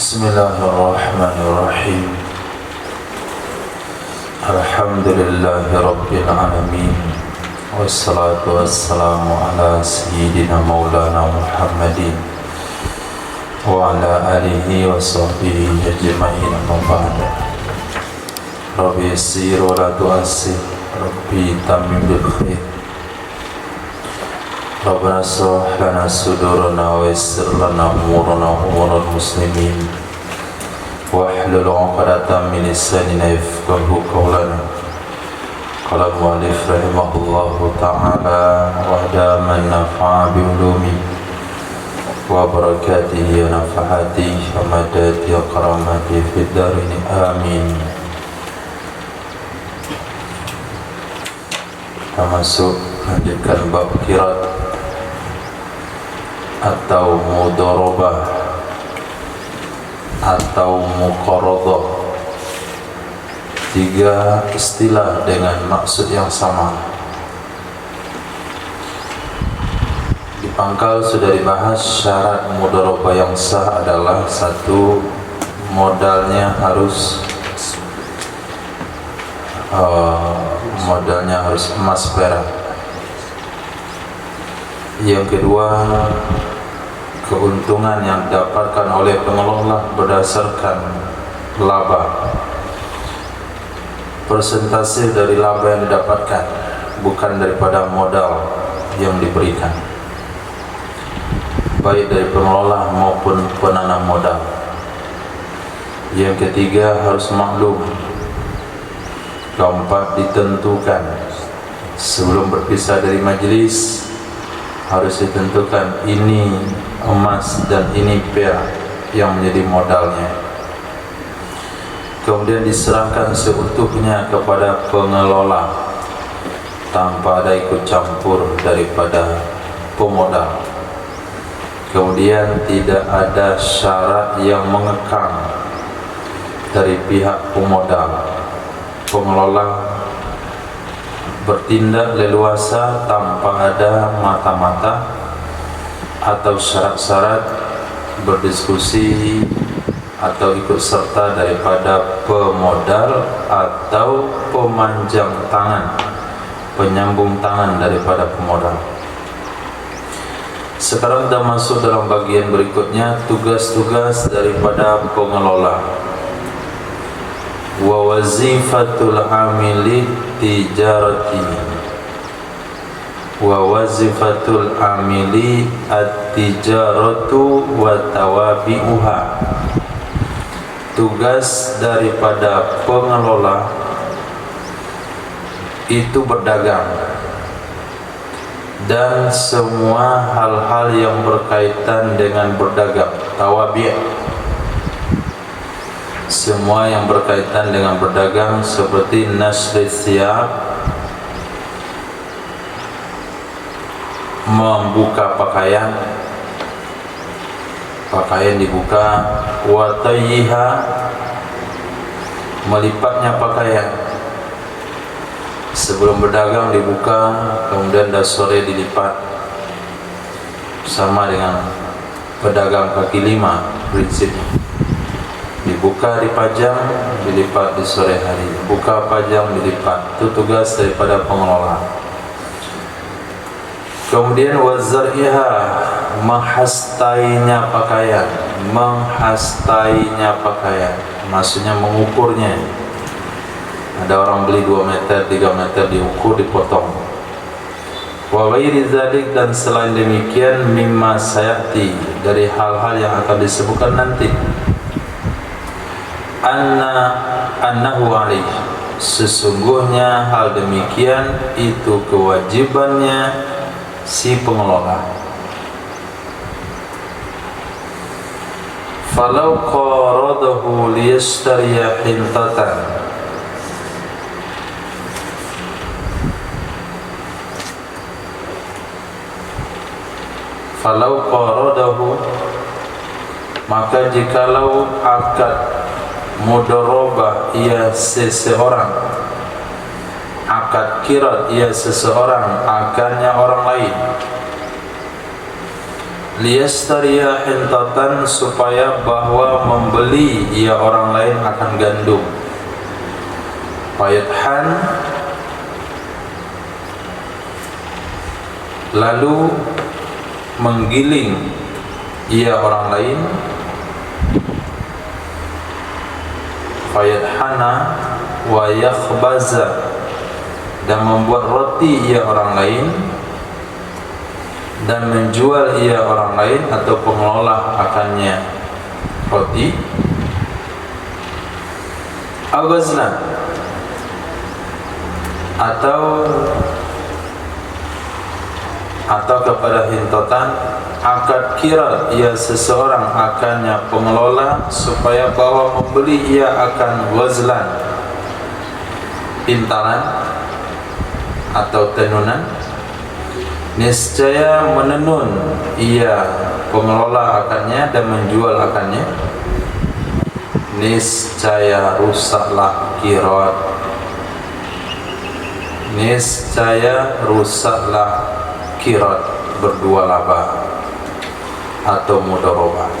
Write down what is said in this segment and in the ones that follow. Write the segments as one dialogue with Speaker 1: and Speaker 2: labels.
Speaker 1: Bismillahirrahmanirrahim. Alhamdulillahi rabbil alamin. Wassalatu wassalamu ala sayyidina maulana Muhammadin wa ala alihi wa sahbihi ajma'in, amma ba'd. Rabbi yassir wa la tu'assir, Rabbi tammim bil khair. Rabbana shrah lana sudurana wa yassir lana umurana wa umurul muslimin wahlul 'uqdatam min lisanina yafqahu qawlana. Qala al-mu'allif rahimahullahu ta'ala wa hada man nafa'a bi ulumi wa barakatihi wa nafahatihi wa madadi wa karamati fid darin, amin. Kita masuk lanjutkan bab qiraat atau mudharabah atau muqaradah, tiga istilah dengan maksud yang sama. Di pangkal sudah dibahas syarat mudharabah yang sah adalah satu, modalnya harus emas perak. Yang kedua, keuntungan yang didapatkan oleh pengelola berdasarkan laba, persentase dari laba yang didapatkan, bukan daripada modal yang diberikan, baik dari pengelola maupun penanam modal. Yang ketiga, harus maklum. Keempat, ditentukan sebelum berpisah dari majelis, harus ditentukan ini emas dan ini perak yang menjadi modalnya. Kemudian diserahkan seutuhnya kepada pengelola tanpa ada ikut campur daripada pemodal. Kemudian tidak ada syarat yang mengekang dari pihak pemodal. Pengelola bertindak leluasa tanpa ada mata-mata atau syarat-syarat berdiskusi atau ikut serta daripada pemodal atau pemanjang tangan, penyambung tangan daripada pemodal. Sekarang kita masuk dalam bagian berikutnya, tugas-tugas daripada pengelola. Wa wazifatul amili tijarati, wa wazifatul amili at-tijaratu wa tawabi'uha. Tugas daripada pengelola itu berdagang dan semua hal-hal yang berkaitan dengan berdagang, tawabi', semua yang berkaitan dengan berdagang seperti nasri thiyab, membuka pakaian, pakaian dibuka, wa tayyiha, melipatnya pakaian, sebelum berdagang dibuka, kemudian dah sore dilipat, sama dengan pedagang kaki lima prinsipnya. Dibuka, dipajang, dilipat di sore hari. Buka, pajang, dilipat. Itu tugas daripada pengelola. Kemudian wazar'iha, menghastainya pakaian. Menghastainya pakaian, maksudnya mengukurnya. Ada orang beli 2 meter, 3 meter, diukur, dipotong. Wa ghairi dzalik, dan selain demikian, mimma sayati, dari hal-hal yang akan disebutkan nanti. Annahu alaih, sesungguhnya hal demikian itu kewajibannya si pengelola. Falau qaradahu liyashtariya hintatan, falau qaradahu, maka jikalau akad mudharabah ia seseorang, akad qiraat ia seseorang, akadnya orang lain, liyastariya hintatan, supaya bahwa membeli ia orang lain akan gandum. Fayadhan, lalu menggiling ia orang lain. Fayadhana wa yakhbaza, dan membuat roti ia orang lain dan menjual ia orang lain atau pengelola akannya roti. Awazlan, atau kepada hintatan, akad kira ia seseorang akannya pengelola, supaya bahwa membeli ia akan wazlan, pintalan atau tenunan. Niscaya menenun ia pengelola akannya dan menjual akannya. Niscaya rusaklah kirot, niscaya rusaklah kirot, berdua laba atau mudharabah.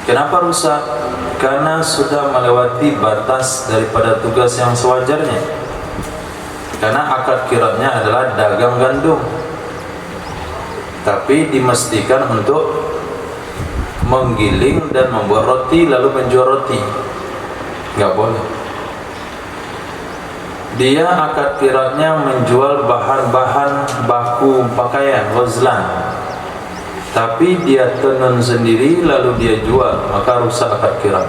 Speaker 1: Kenapa rusak? Karena sudah melewati batas daripada tugas yang sewajarnya. Karena akad kiratnya adalah dagang gandum, tapi dimestikan untuk menggiling dan membuat roti lalu menjual roti. Nggak boleh. Dia akad kiratnya menjual bahan-bahan baku pakaian, ghazlan, tapi dia tenun sendiri lalu dia jual, maka rusak akad kirat.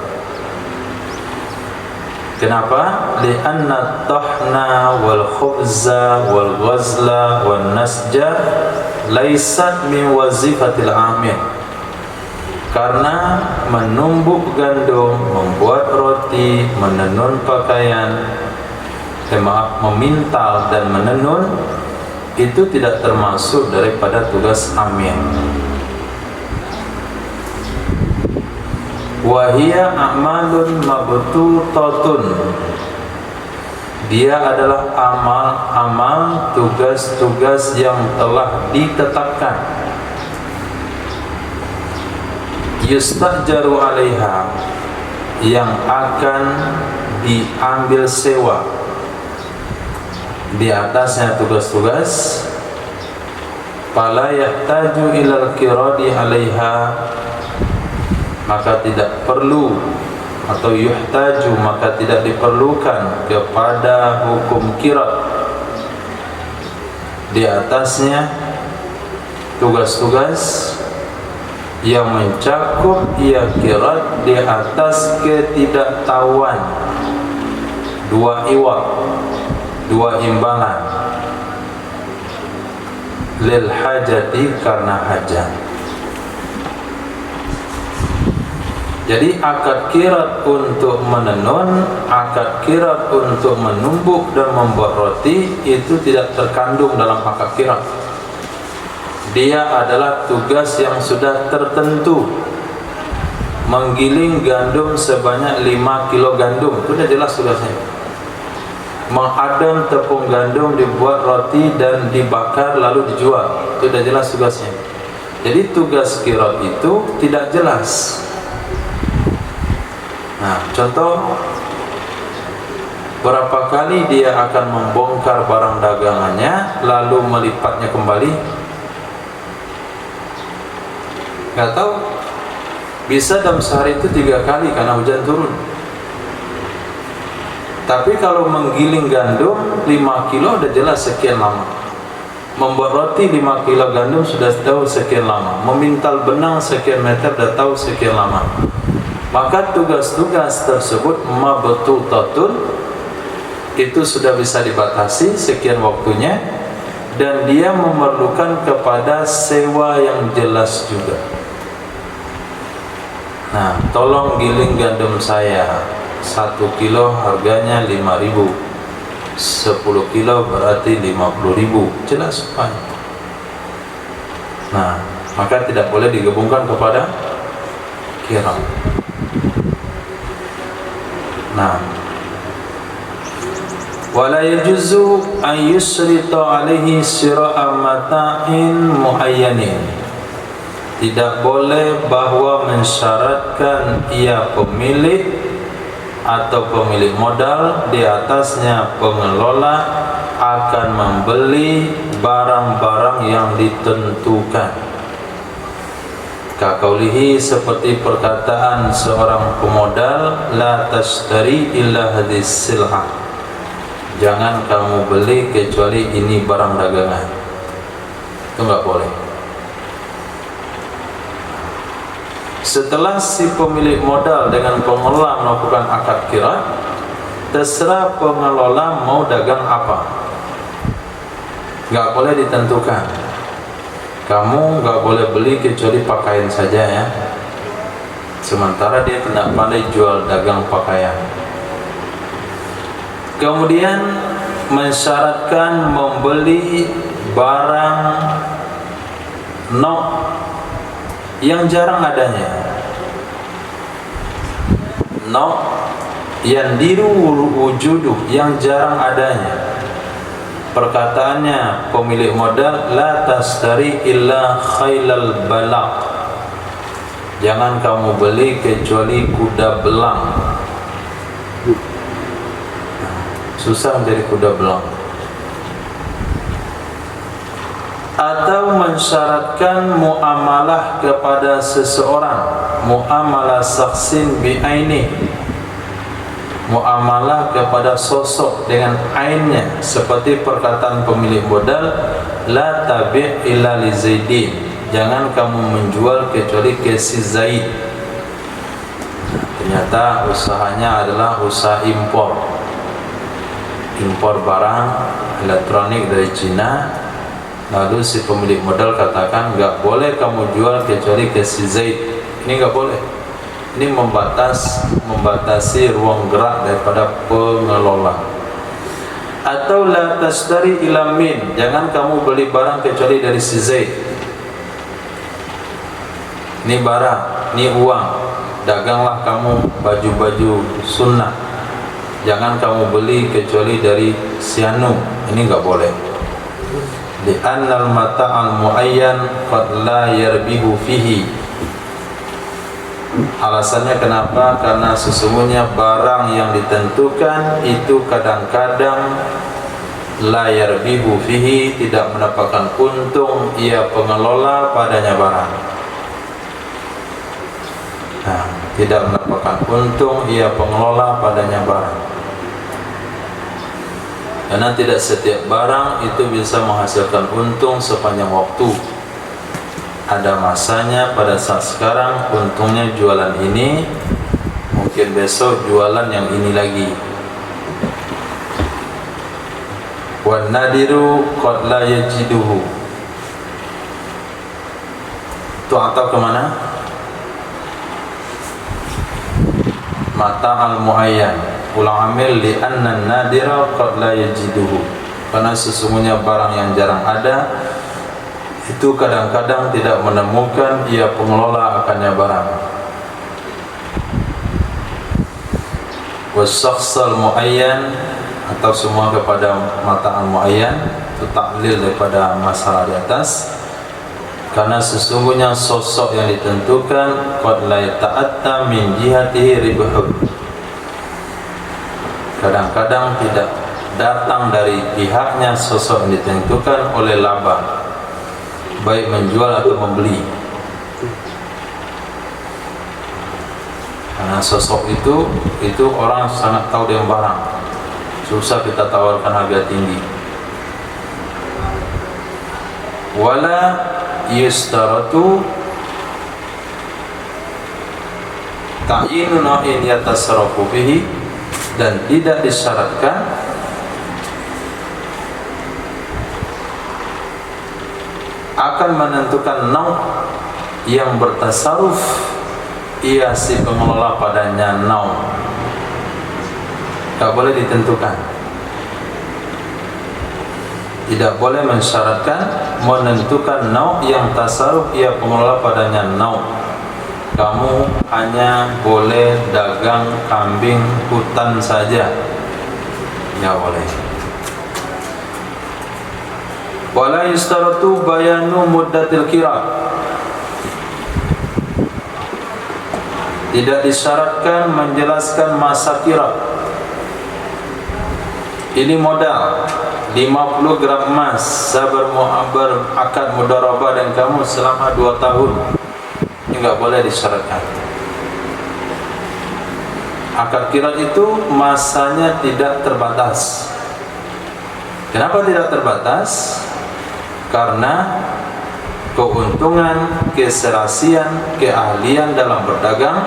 Speaker 1: Kenapa? Li'anna tahna wal khubza wal ghazla wal nasja laisat min wazifatil amil. Karena menumbuk gandum, membuat roti, menenun pakaian, memintal dan menenun, itu tidak termasuk daripada tugas amil. Wahia a'malun mabtutatun, dia adalah amal-amal, tugas-tugas yang telah ditetapkan. Yustajaru 'alaiha, yang akan diambil sewa di atasnya tugas-tugas. Fala yahtaju ilal qiradi 'alaiha, maka tidak perlu, atau yuhtaju, maka tidak diperlukan kepada hukum kirat di atasnya tugas-tugas yang mencakup ia kirat di atas ketidaktahuan, dua iwak, dua imbangan, lil hajati, karena hajat. Jadi akad kirat untuk menenun, akad kirat untuk menumbuk dan membuat roti, itu tidak terkandung dalam akad kirat. Dia adalah tugas yang sudah tertentu. Menggiling gandum sebanyak 5 kilo gandum, itu sudah jelas tugasnya. Mengadon tepung gandum, dibuat roti dan dibakar lalu dijual, itu sudah jelas tugasnya. Jadi tugas kirat itu tidak jelas. Nah, contoh, berapa kali dia akan membongkar barang dagangannya lalu melipatnya kembali? Gak tahu. Bisa dalam sehari itu 3 kali karena hujan turun. Tapi kalau menggiling gandum 5 kilo udah jelas sekian lama. Membuat roti 5 kilo gandum sudah tahu sekian lama. Memintal benang sekian meter udah tahu sekian lama. Maka tugas-tugas tersebut mabtutatun, itu sudah bisa dibatasi sekian waktunya, dan dia memerlukan kepada sewa yang jelas juga. Nah, tolong giling gandum saya 1 kilo harganya 5.000, 10 kilo berarti 50.000, jelas kan? Nah, maka tidak boleh digabungkan kepada kirat. Nah, Wala yajuzu an yusrita alaihi sira'a mata'in muayyanin. Tidak boleh bahwa mensyaratkan ia pemilik atau pemilik modal di atasnya pengelola akan membeli barang-barang yang ditentukan. Kaqaulihi, seperti perkataan seorang pemodal, la tashtari illa hadhihi sil'ah. Jangan kamu beli kecuali ini barang dagangan. Itu enggak boleh. Setelah si pemilik modal dengan pengelola melakukan akad qiraat, terserah pengelola mau dagang apa. Enggak boleh ditentukan. Kamu enggak boleh beli kecuali pakaian saja ya. Sementara dia tidak pandai jual dagang pakaian. Kemudian mensyaratkan membeli barang yang jarang adanya. Yang diru wujudu, yang jarang adanya. Perkataannya pemilik modal, la tashtari illa khailal balaq. Jangan kamu beli kecuali kuda belang. Susah menjadi kuda belang. Atau mensyaratkan muamalah kepada seseorang, muamalah saksin bi'aini, muamalah kepada sosok dengan ainnya, seperti perkataan pemilik modal, la tabi' illa li Zaidin. Jangan kamu menjual kecuali ke si Zaid. Ternyata usahanya adalah usaha impor barang elektronik dari Cina. Lalu si pemilik modal katakan, enggak boleh kamu jual kecuali ke si Zaid. Ini enggak boleh. Ini membatasi ruang gerak daripada pengelola. Atau la tashtari ila min, jangan kamu beli barang kecuali dari si Zaid. Ini barang, ini uang, daganglah kamu baju-baju sunnah. Jangan kamu beli kecuali dari si Anu. Ini enggak boleh. Li'annal mata'al muayyan qad la yarbihu fihi. Alasannya kenapa? Karena sesungguhnya barang yang ditentukan itu kadang-kadang la yarbihu fihi, tidak mendapatkan untung ia pengelola padanya barang. Tidak mendapatkan untung ia pengelola padanya barang. Karena tidak setiap barang itu bisa menghasilkan untung sepanjang waktu. Ada masanya, pada saat sekarang untungnya jualan ini, mungkin besok jualan yang ini lagi. Wan nadiru qad la yajiduhu. Itu atau kemana? Mata al-muayyan ulang amil li anna nadira qad la yajiduhu. Karena sesungguhnya barang yang jarang ada itu kadang-kadang tidak menemukan ia pengelola akannya barang. Wasakhsal muayyan, atau semua kepada mata al-muayyan, itu taklil daripada masalah di atas. Karena sesungguhnya sosok yang ditentukan qad la ta'atta min jihatihi ribhun, kadang-kadang tidak datang dari pihaknya sosok yang ditentukan oleh laba, baik menjual atau membeli. Karena sosok itu orang sangat tahu dengan barang, susah kita tawarkan harga tinggi. Wala yustaratu ta'yinu na'in yatasarrafu bihi, dan tidak disyaratkan akan menentukan nau yang bertasarruf ia si pengelola padanya. Nau tak boleh ditentukan, tidak boleh mensyaratkan menentukan nau yang tasarruf ia pengelola padanya. Nau, kamu hanya boleh dagang kambing hutan saja, nggak boleh. Wala yustaratu bayanu muddatil qirad, tidak disyaratkan menjelaskan masa qirad. Ini modal 50 gram emas, saya berakad mudharabah dan kamu selama 2 tahun. Ini nggak boleh disyaratkan. Akad qirad itu masanya tidak terbatas. Kenapa tidak terbatas? Karena keuntungan, keserasian, keahlian dalam berdagang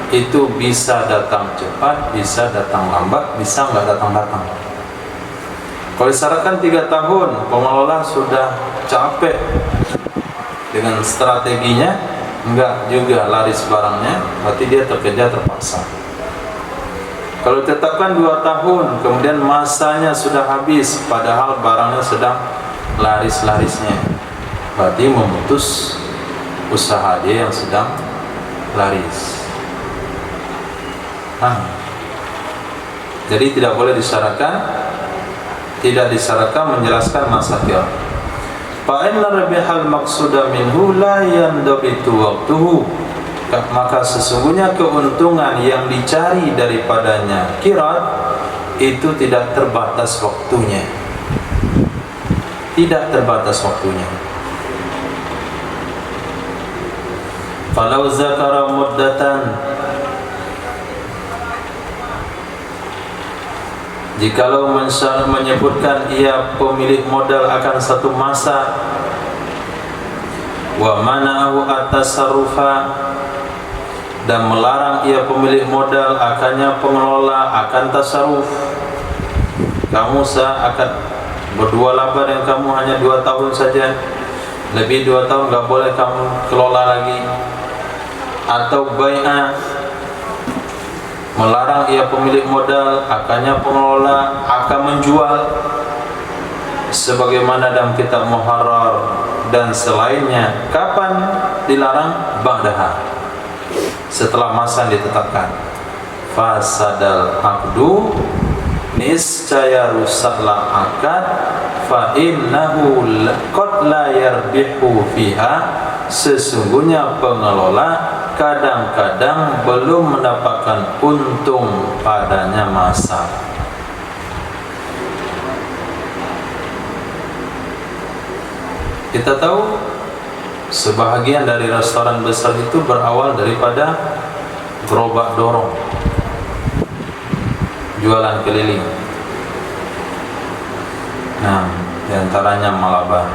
Speaker 1: itu bisa datang cepat, bisa datang lambat, bisa nggak datang-datang. Kalau disyaratkan 3 tahun, pengelola sudah capek dengan strateginya, enggak juga laris barangnya, berarti dia terkejar terpaksa. Kalau ditetapkan 2 tahun, kemudian masanya sudah habis, padahal barangnya sedang laris-larisnya, berarti memutus usaha dia yang sedang laris. Jadi tidak boleh tidak disyaratkan menjelaskan masa qirad. Fa inna rabihal maqsuda minhu la yandabitu waqtuhu, maka sesungguhnya keuntungan yang dicari daripadanya qirad itu tidak terbatas waktunya. Tidak terbatas waktunya. Falau zakara muddatan, jikalau menyebutkan ia pemilik modal akan satu masa, wa mana'ahu at-tasarrufa, dan melarang ia pemilik modal akannya pengelola akan tasarruf. Kamu akan berdua laba dan kamu hanya 2 tahun saja, lebih 2 tahun nggak boleh kamu kelola lagi. Atau bai'ah, melarang ia pemilik modal akannya pengelola akan menjual, sebagaimana dalam kitab Muharrar dan selainnya. Kapan dilarang? Ba'daha, setelah masa ditetapkan. Fasadal aqdu, niscaya rusaklah akad. Fa innahu qad la yarbihu fiha, sesungguhnya pengelola kadang-kadang belum mendapatkan untung padanya masa. Kita tahu sebahagian dari restoran besar itu berawal daripada gerobak dorong, jualan keliling. Nah, diantaranya Malabar.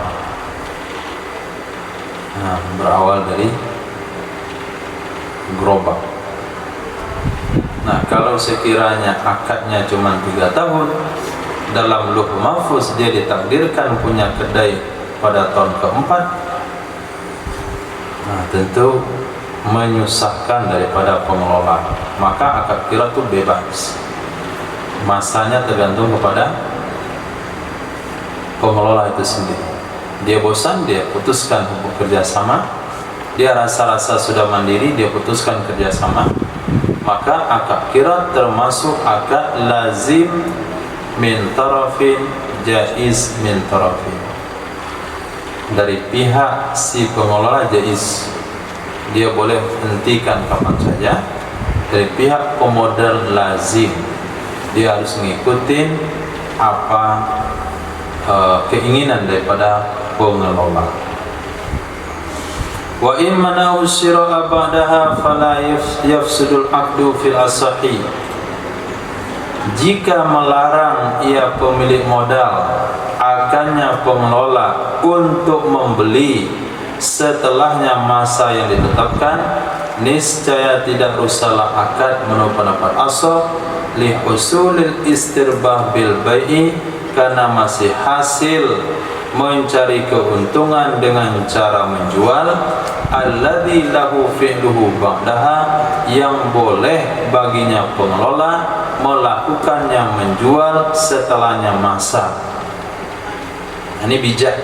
Speaker 1: Nah, berawal dari gerobak. Nah, kalau sekiranya akadnya cuma 3 tahun, dalam Lauh Mahfuz dia ditakdirkan punya kedai pada tahun keempat, nah tentu menyusahkan daripada pengelola. Maka akad qirad itu bebas, masanya tergantung kepada pengelola itu sendiri. Dia bosan, dia putuskan untuk kerjasama. Dia rasa-rasa sudah mandiri, dia putuskan kerjasama. Maka akad qirad termasuk akad lazim min tarafin, jaiz min tarafin. Dari pihak si pengelola jaiz, dia boleh hentikan kapan saja. Dari pihak pemodal lazim, dia harus mengikuti apa keinginan daripada pengelola. Wa in mana'u syira'a ba'daha fala yafsudul aqdu fil asahi, jika melarang ia pemilik modal akannya pengelola untuk membeli setelahnya masa yang ditetapkan, niscaya tidak rusaklah akad menurut pendapat ashab, li husulil istirbah bil bai'i, karena masih hasil mencari keuntungan dengan cara menjual, alladzi lahu fi'luhu ba'daha, yang boleh baginya pengelola melakukannya menjual setelahnya masa. Ini bijak.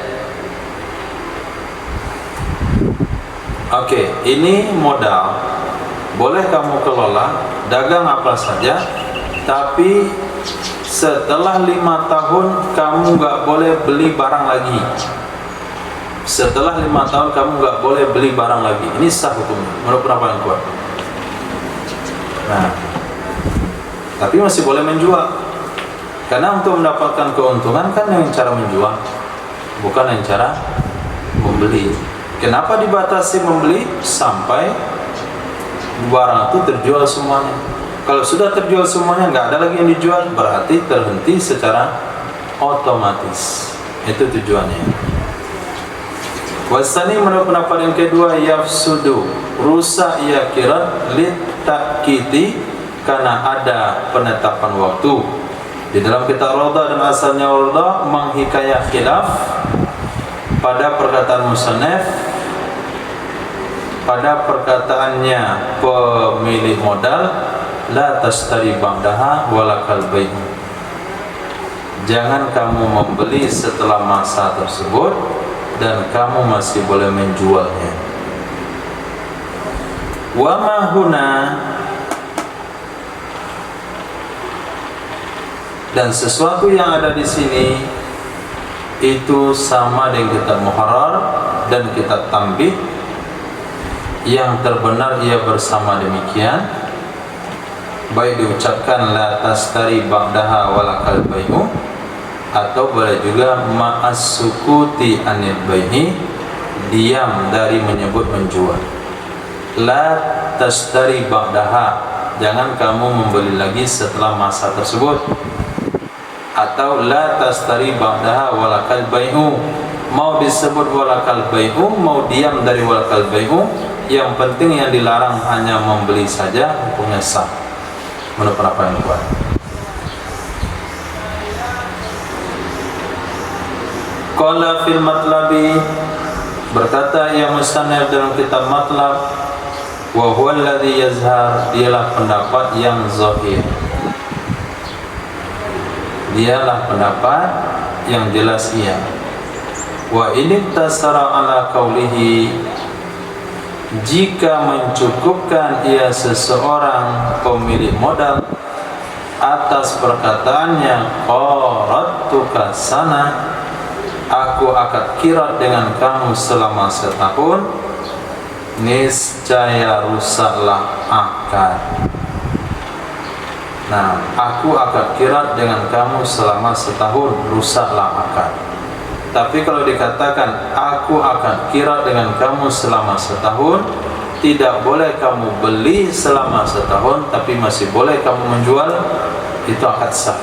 Speaker 1: Oke, ini modal, boleh kamu kelola dagang apa saja, tapi setelah 5 tahun kamu nggak boleh beli barang lagi. Setelah 5 tahun kamu nggak boleh beli barang lagi. Ini sah hukumnya menurut pendapat yang kuat. Nah, tapi masih boleh menjual, karena untuk mendapatkan keuntungan kan yang cara menjual, bukan yang cara membeli. Kenapa dibatasi membeli? Sampai barang itu terjual semuanya. Kalau sudah terjual semuanya, nggak ada lagi yang dijual, berarti terhenti secara otomatis. Itu tujuannya. Wasani menurut pendapat yang kedua, yafsudu, rusak ia kirat litakiti, karena ada penetapan waktu. Di dalam kitab Rawdah dan asalnya Rawdah menghikayat khilaf pada perkataan musannaf, pada perkataannya pemilik modal, la tashtari ba'daha walakal bai'u, jangan kamu membeli setelah masa tersebut dan kamu masih boleh menjualnya. Wa ma huna, dan sesuatu yang ada di sini itu sama dengan kitab Muharrar dan kitab Tanbih, yang terbenar ia bersama demikian, baik diucapkan la tashtari ba'daha walakal bai'u, atau boleh juga ma'as sukuti anil bai'i, diam dari menyebut menjual. La tashtari ba'daha, jangan kamu membeli lagi setelah masa tersebut. Atau la tashtari ba'daha walakal bai'u, mau disebut walakal bai'u, mau diam dari walakal bai'u, yang penting yang dilarang hanya membeli saja, hukumnya sah menurut pendapat yang kuat. Qala fil matlabi, berkata yang musannaf dalam kitab Matlab, wa huwa alladhi yazhar, dialah pendapat yang zahir, dialah pendapat yang jelas ia. Wa in tasara ala qawlihi, jika mencukupkan ia seseorang pemilik modal atas perkataannya, qaradtuka sana, aku akad kirat dengan kamu selama setahun, niscaya rusaklah akad. Nah, aku akad kirat dengan kamu selama setahun, rusaklah akad. Tapi kalau dikatakan aku akan kirat dengan kamu selama setahun, tidak boleh kamu beli selama setahun, tapi masih boleh kamu menjual, itu akad sah.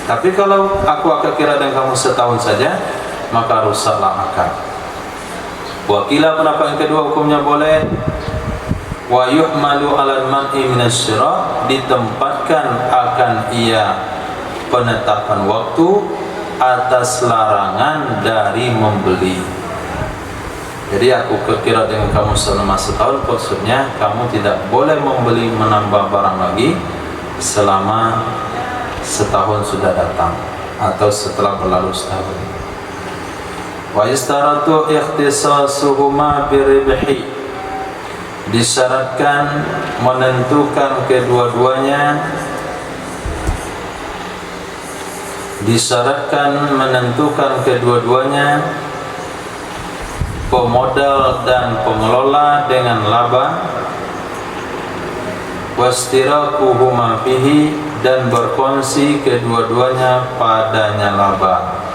Speaker 1: Tapi kalau aku akan kirat dengan kamu setahun saja, maka rusaklah akad. Wakilah pendapat yang kedua, hukumnya boleh. Wa yuhmalu 'alal man'i minasyira, ditempatkan akan ia penetapan waktu atas larangan dari membeli. Jadi aku kekirat dengan kamu selama setahun, maksudnya kamu tidak boleh membeli menambah barang lagi selama setahun sudah datang atau setelah berlalu setahun. Wa istaratu ikhtisasuhuma biribhi, disyaratkan menentukan kedua-duanya, pemodal dan pengelola dengan laba, wastirakuhuma fihi, dan berkongsi kedua-duanya padanya laba.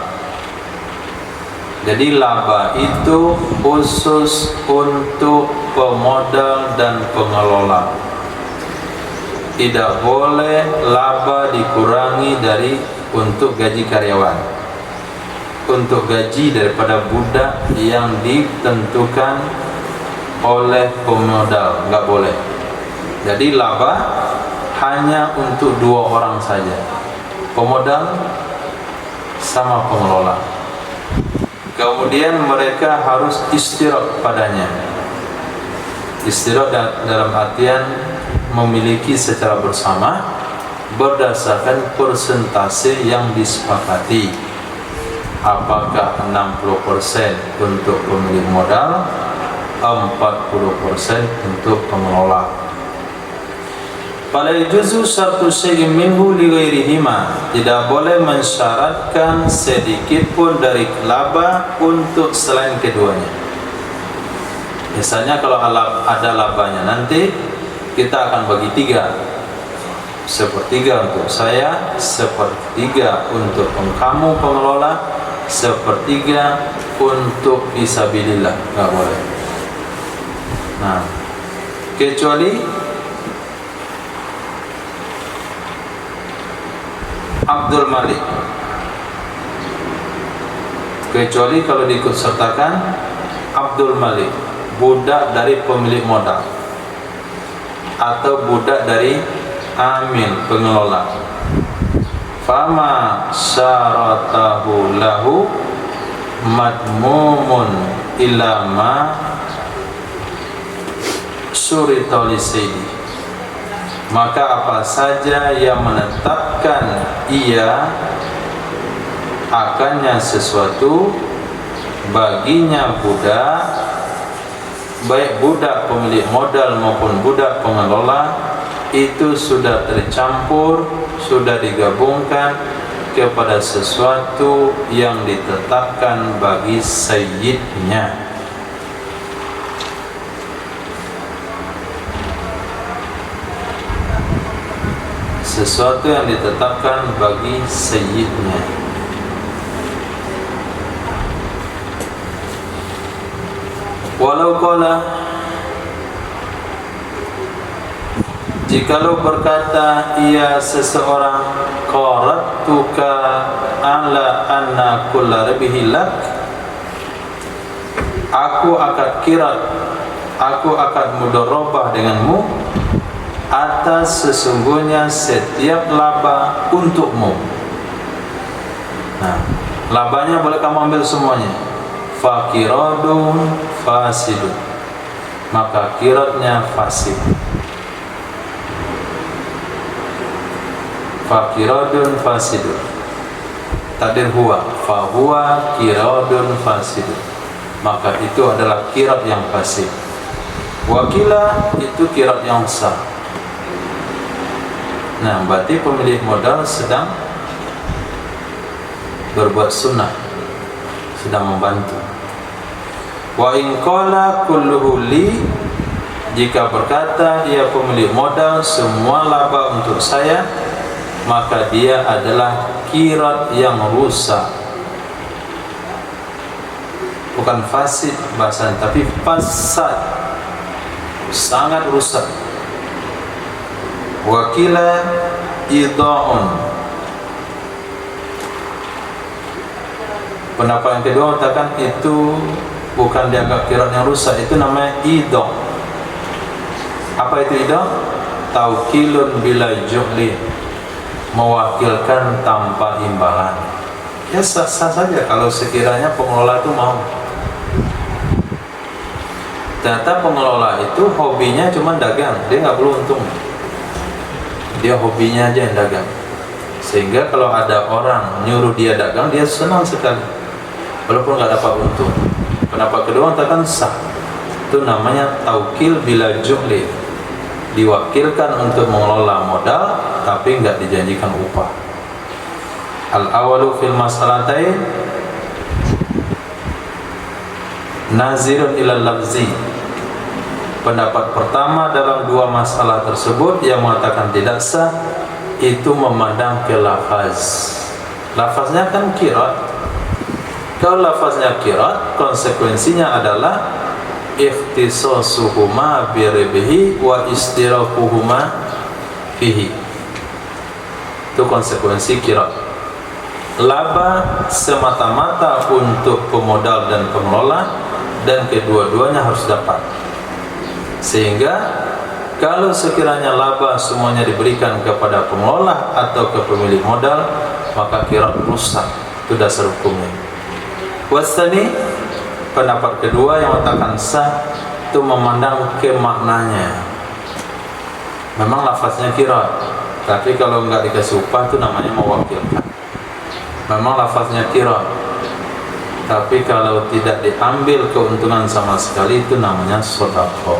Speaker 1: Jadi laba itu khusus untuk pemodal dan pengelola. Tidak boleh laba dikurangi dari untuk gaji karyawan, untuk gaji daripada budak yang ditentukan oleh pemodal, nggak boleh. Jadi laba hanya untuk 2 orang saja, pemodal sama pengelola. Kemudian mereka harus istirak padanya. Istirak dalam artian memiliki secara bersama berdasarkan persentase yang disepakati. Apakah 60% untuk pemilik modal, 40% untuk pengelola. Fala yajuzu syartu syai'in minhu li ghairihima, tidak boleh mensyaratkan sedikit pun dari laba untuk selain keduanya. Misalnya kalau ada labanya, nanti kita akan bagi tiga, sepertiga untuk saya, sepertiga untuk kamu pengelola, sepertiga untuk fisabilillah. Nggak boleh. Nah, kecuali Abdul Malik, kecuali kalau diikutsertakan Abdul Malik, budak dari pemilik modal atau budak dari amil pengelola. Fama syaratahu lahu madmumun illa ma syurita li sayyidi, maka apa saja yang menetapkan ia akannya sesuatu baginya budak, baik budak pemilik modal maupun budak pengelola, itu sudah tercampur, sudah digabungkan kepada sesuatu yang ditetapkan bagi sayyidnya. Sesuatu yang ditetapkan bagi sayyidnya. Walau qala, jikalau berkata ia seseorang, qaratuka ala anna kulla rabihi lak, aku akan kirat, aku akan mudharabah denganmu atas sesungguhnya setiap laba untukmu. Nah, labanya boleh kamu ambil semuanya. Fakiradun fasidun, maka kiratnya fasid. Fakiradun fasidun, takdir huwa, fahuwa kiradun fasidun, maka itu adalah kirat yang fasid. Wakila, itu kirat yang sah. Nah, berarti pemilik modal sedang berbuat sunnah, sedang membantu. Wa in qala kulluhu li, jika berkata ia pemilik modal semua laba untuk saya, maka dia adalah kirat yang rusak. Bukan fasid bahasanya, tapi fasad, sangat rusak. Wakila idha'un, pendapat yang kedua mengatakan itu bukan dianggap kirat yang rusak, itu namanya idha'. Apa itu idha'? Taukilun bila juhli, mewakilkan tanpa imbalan. Ya sah-sah saja kalau sekiranya pengelola itu mau. Ternyata pengelola itu hobinya cuma dagang, dia nggak perlu untung. Dia hobinya aja yang dagang, sehingga kalau ada orang nyuruh dia dagang, dia senang sekali walaupun nggak dapat untung. Pendapat kedua mengatakan sah, itu namanya taukil bila juhli, diwakilkan untuk mengelola modal tapi nggak dijanjikan upah. Al-awalu fil masalatain nazirun ilal lafzi, pendapat pertama dalam dua masalah tersebut yang mengatakan tidak sah, itu memandang ke lafaz. Lafaznya kan kirat. Kalau lafaznya kirat, konsekuensinya adalah ikhtisasuhuma biribhi wa istirahuhuma fihi. Itu konsekuensi kirat. Laba semata-mata untuk pemodal dan pengelola, dan kedua-duanya harus dapat. Sehingga kalau sekiranya laba semuanya diberikan kepada pengelola atau ke pemilik modal, maka kirat rusak. Itu dasar hukumnya. Wasani, pendapat kedua yang mengatakan sah, itu memandang ke maknanya. Memang lafaznya kirat, tapi kalau enggak dikasih upah itu namanya mewakilkan. Memang lafaznya kirat, tapi kalau tidak diambil keuntungan sama sekali itu namanya sedekah.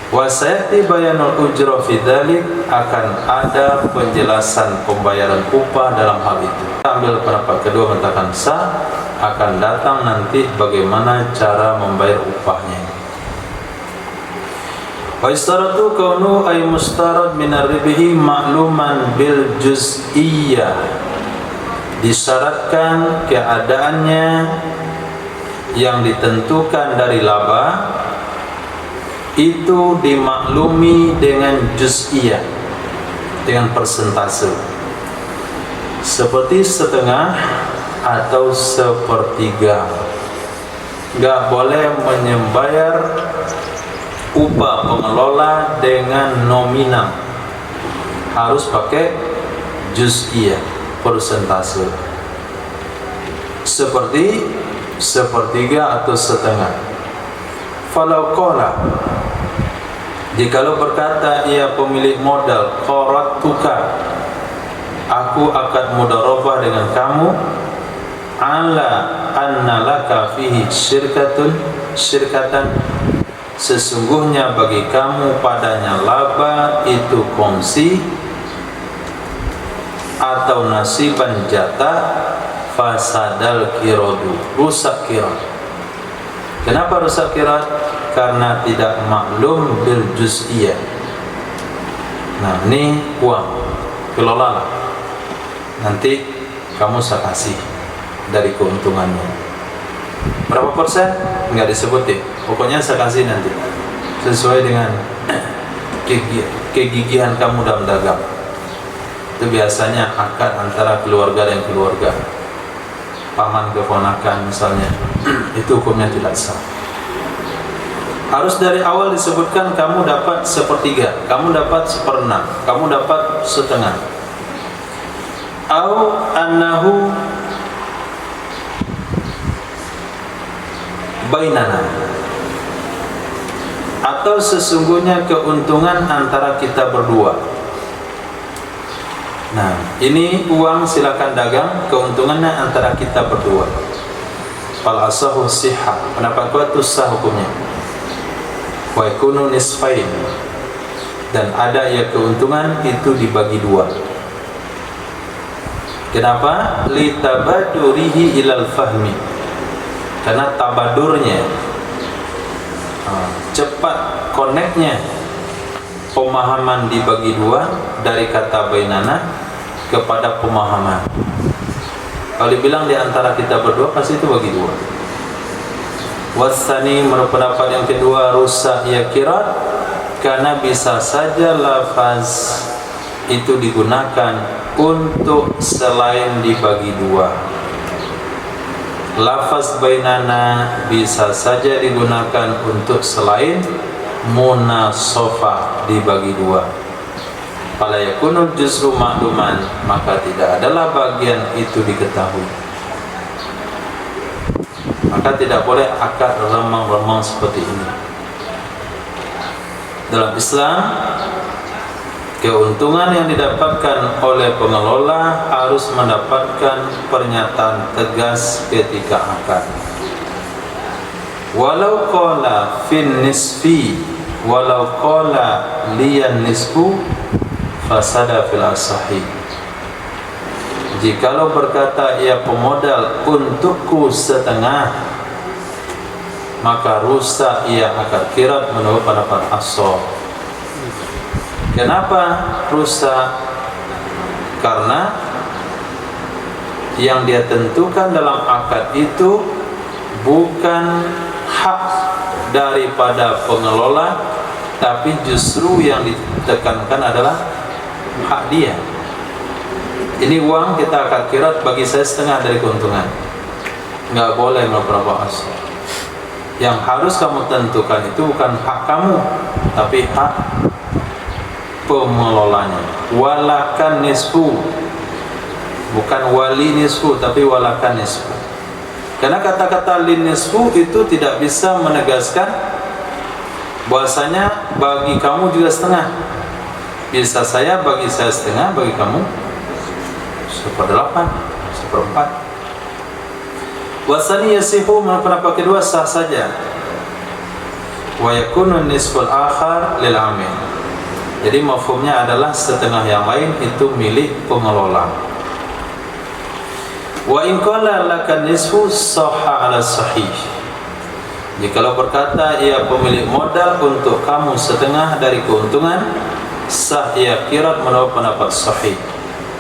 Speaker 1: Wa sayati bayanul ujra fi dzalik, akan ada penjelasan pembayaran upah dalam hal itu. Ambil pendapat kedua mengatakan sah, akan datang nanti bagaimana cara membayar upahnya. Wa istaratu kaunu ay mustarad min ar-ribhi ma'luman bil juz'iyyah, disyaratkan keadaannya yang ditentukan dari laba itu dimaklumi dengan juz'iyah, dengan persentase, seperti setengah atau sepertiga. Enggak boleh membayar upah pengelola dengan nominal, harus pakai juz'iyah, persentase, seperti sepertiga atau setengah. Falau qala, jikalau berkata ia pemilik modal, qaratuka, aku akan mudarabah dengan kamu, ala anna laka fihi syirkatan, sesungguhnya bagi kamu padanya laba itu kongsi atau nasiban jatah, fasadal kiradu, rusak kirat. Kenapa rusak kirat? Karena tidak maklum bil juz'iyah. Nah, ini uang kelola, nanti kamu saya kasih dari keuntungannya. Berapa persen? Enggak disebutin. Pokoknya saya kasih nanti sesuai dengan kegigihan kamu dalam dagang. Itu biasanya akad antara keluarga dan keluarga, paman keponakan misalnya. Itu hukumnya tidak sah. Harus dari awal disebutkan kamu dapat sepertiga, kamu dapat seperenam, kamu dapat setengah. Au annahu bainana, atau sesungguhnya keuntungan antara kita berdua. Nah, ini uang silakan dagang, keuntungannya antara kita berdua. Fal asahu sihha, pendapat kuat itu sah hukumnya. Wa yakunu nisfain, dan ada ya keuntungan itu dibagi dua. Kenapa? Li tabadurihi ilal fahmi, karena tabadurnya, cepat connectnya, pemahaman dibagi dua, dari kata bainana kepada pemahaman. Kalau dibilang di antara kita berdua, pasti itu bagi dua. Wasani, menurut pendapat yang kedua, rusak ya kirat, karena bisa saja lafaz itu digunakan untuk selain dibagi dua. Lafaz bainana bisa saja digunakan untuk selain munasofah, dibagi dua. Fala yakunul juz'u ma'luman, maka tidak adalah bagian itu diketahui. Maka tidak boleh akad remang-remang seperti ini. Dalam Islam, keuntungan yang didapatkan oleh pengelola harus mendapatkan pernyataan tegas ketika akad. Walau qala fin nisfi, walau qala liyan nisfu, fasada fil asahi. Jikalau berkata ia pemodal untukku setengah, maka rusak ia akad kirat menurut pendapat as-shah. Kenapa rusak? Karena yang dia tentukan dalam akad itu bukan hak daripada pengelola, tapi justru yang ditekankan adalah hak dia. Ini uang kita akad kirat, bagi saya setengah dari keuntungan. Enggak boleh berapa as. Yang harus kamu tentukan itu bukan hak kamu, tapi hak pengelolanya. Walakan nisfu, bukan wali nisfu, tapi walakan nisfu. Karena kata-kata lin nisfu itu tidak bisa menegaskan bahwasanya bagi kamu juga setengah. Bisa saya bagi saya setengah, bagi kamu 1/8, 1/4. Wasani yasihu, pendapat kedua sah saja. wa yakunu nisful akhar lil amil. Jadi mafhumnya adalah setengah yang lain itu milik pengelola. Wa in qala laka nisfu sahha ala sahih. Jikalau berkata ia pemilik modal untuk kamu setengah dari keuntungan, sah ia qirat menurut pendapat sahih.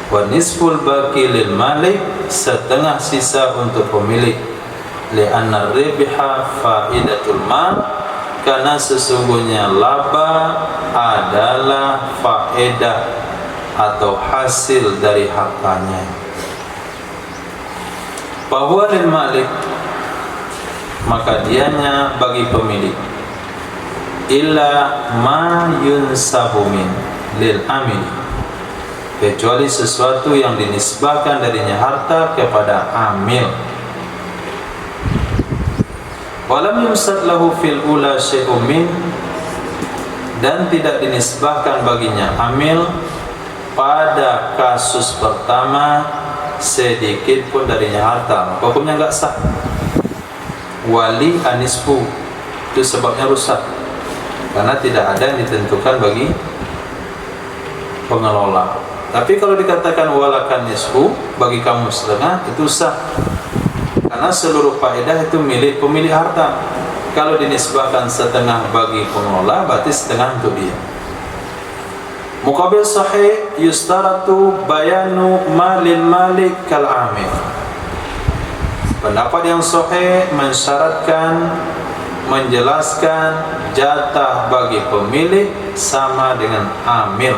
Speaker 1: Wa nisful baqi lil malik, setengah sisa untuk pemilik. Li'anna ribha faidatul mal, karena sesungguhnya laba adalah faedah atau hasil dari hartanya. Bahwa lil malik, maka dianya bagi pemilik. Illa ma yunsabu min lil amil, kecuali sesuatu yang dinisbahkan darinya harta kepada amil. Walam yumsad lahu fil ula syai'un min, dan tidak dinisbahkan baginya amil pada kasus pertama sedikit pun darinya harta, hukumnya enggak sah. Wali anisfu, itu sebabnya rusak, karena tidak ada yang ditentukan bagi pengelola. Tapi kalau dikatakan walakan nisfu, bagi kamu setengah, itu sah, karena seluruh faedah itu milik pemilik harta. Kalau dinisbahkan setengah bagi pengelola, berarti setengah untuk dia. Muqabil sahih yustaratu bayanu malil malik kal amil. Pendapat yang sahih mensyaratkan, menjelaskan jatah bagi pemilik sama dengan amil.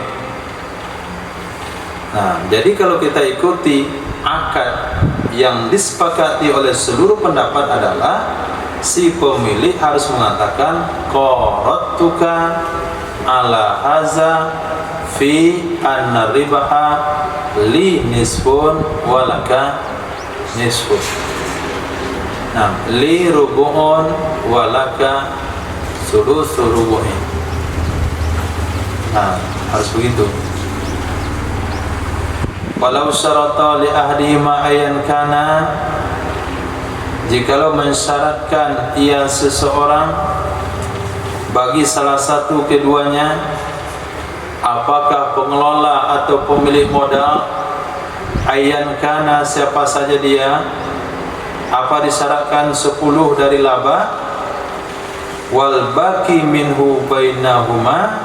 Speaker 1: Nah, jadi kalau kita ikuti akad yang disepakati oleh seluruh pendapat adalah si pemilik harus mengatakan qaratuka ala haza fi anna ribaha li nisfun walaka nisfun. Nah, li rubu'un walaka sulusu rubu'in. Nah, harus begitu. Walau syarata li ahdihima ayan kana, jikalau mensyaratkan ia seseorang bagi salah satu keduanya, apakah pengelola atau pemilik modal, ayan kana siapa saja dia, apa disyaratkan 10 dari laba, wal baqi minhu bainahuma,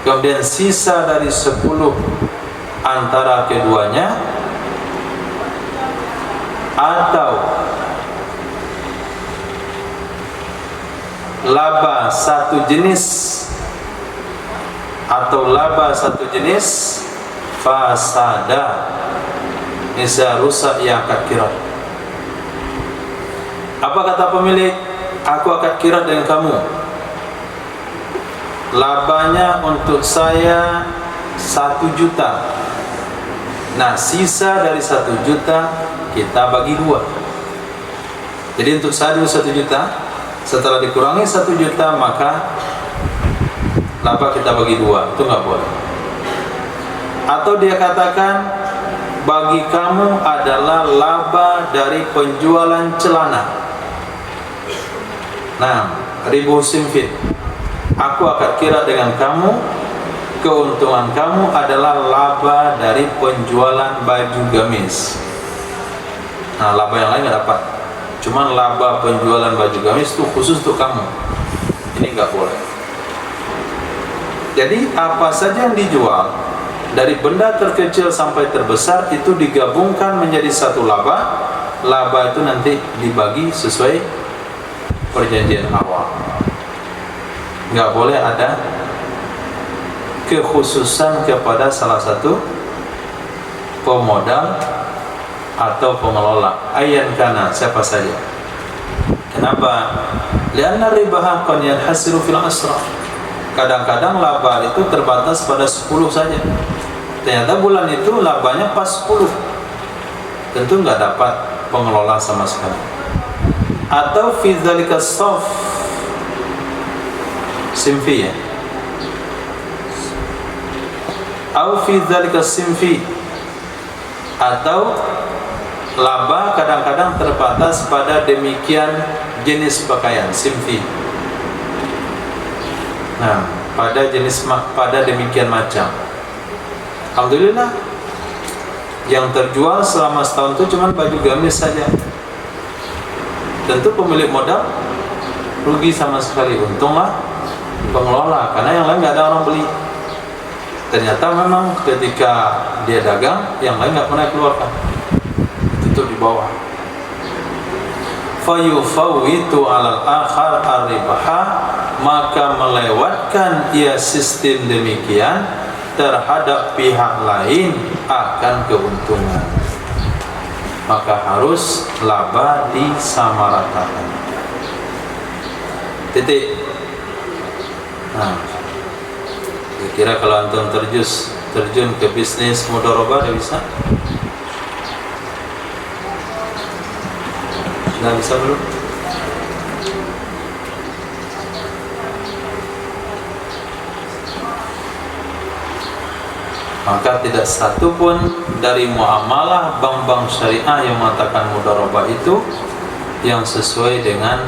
Speaker 1: kemudian sisa dari 10 antara keduanya, atau laba satu jenis fasada, bisa rusak ia akad qirat. Apa kata pemilik? Aku akad qirat dengan kamu, labanya untuk saya 1 juta. Nah, sisa dari 1 juta kita bagi 2. Jadi untuk saya dulu 1 juta, setelah dikurangi 1 juta maka laba kita bagi 2. Itu nggak boleh. Atau dia katakan bagi kamu adalah laba dari penjualan celana. Nah, ribu simfit, aku akan kira dengan kamu, keuntungan kamu adalah laba dari penjualan baju gamis. Nah, laba yang lain nggak dapat, cuman laba penjualan baju gamis itu khusus untuk kamu. Ini nggak boleh. Jadi apa saja yang dijual, dari benda terkecil sampai terbesar, itu digabungkan menjadi satu laba. Laba itu nanti dibagi sesuai perjanjian awal. Nggak boleh ada kekhususan kepada salah satu pemodal atau pengelola, ayan kana siapa saja. Kenapa? Lianna ribaha qad yanhasiru fil asra. Kadang-kadang laba itu terbatas pada 10 saja. Ternyata bulan itu labanya pas 10. Tentu nggak dapat pengelola sama sekali. Atau fi dzalika saf simfi, ya, au fi dzalika simfi, atau laba kadang-kadang terbatas pada demikian jenis pakaian, simfi. Nah, pada demikian macam. Alhamdulillah, yang terjual selama setahun itu cuma baju gamis saja. Tentu pemilik modal rugi sama sekali. Untunglah pengelola, karena yang lain nggak ada orang beli. Ternyata memang ketika dia dagang, yang lain nggak pernah keluarkan, tutup di bawah. Fayufawwitu alal akhar ar-ribaha, maka melewatkan ia sistem demikian terhadap pihak lain akan keuntungan. Maka harus laba disamaratakan. Titik. Nah, kira kalau antum terjun ke bisnis mudharabah, bisa? Sudah bisa belum? Maka tidak satu pun dari muamalah bank-bank syariah yang mengatakan mudharabah itu yang sesuai dengan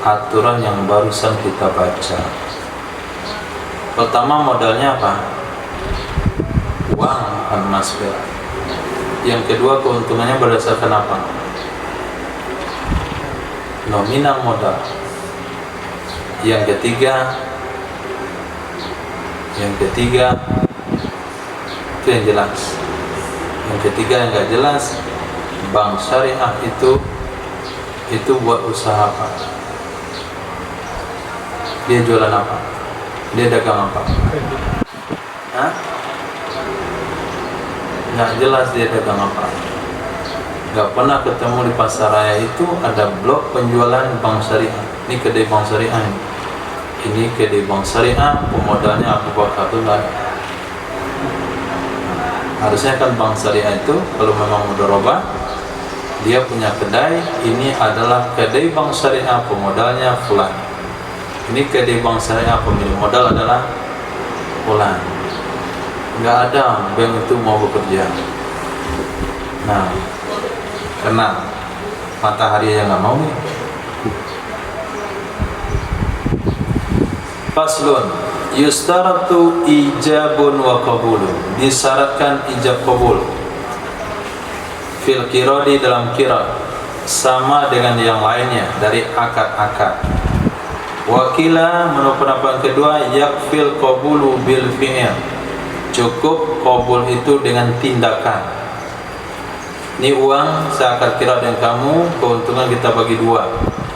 Speaker 1: aturan yang barusan kita baca. Pertama, modalnya apa? Uang, bukan emas perak. Yang kedua, keuntungannya berdasarkan apa? Nominal modal. Yang ketiga itu yang jelas. Yang ketiga yang nggak jelas, bank syariah itu buat usaha apa? Dia jualan apa? Dia dagang apa? Hah? Nggak jelas dia dagang apa. Nggak pernah ketemu di pasar raya itu ada blok penjualan bank syariah. Ini kedai bank syariah ini kedai bank syariah, pemodalnya Abu Bakar itu nggak ada. Harusnya kan bank syariah itu kalau memang mudharabah, dia punya kedai, ini adalah kedai bank syariah, pemodalnya fulan. Ini kedai bank syariah, pemilik modal adalah fulan. Nggak ada bank itu mau bekerja. Nah, karena matahari yang nggak mau nih. Faslun, yustaratu ijabun wa qabulun, disyaratkan ijab qabul fil qiradi, dalam qirad, sama dengan yang lainnya dari akad-akad. Wakila, menurut pendapat kedua, yakfil qabulu bil fi'il, cukup qabul itu dengan tindakan. Ini uang saya akad qirad dengan kamu, keuntungan kita bagi dua.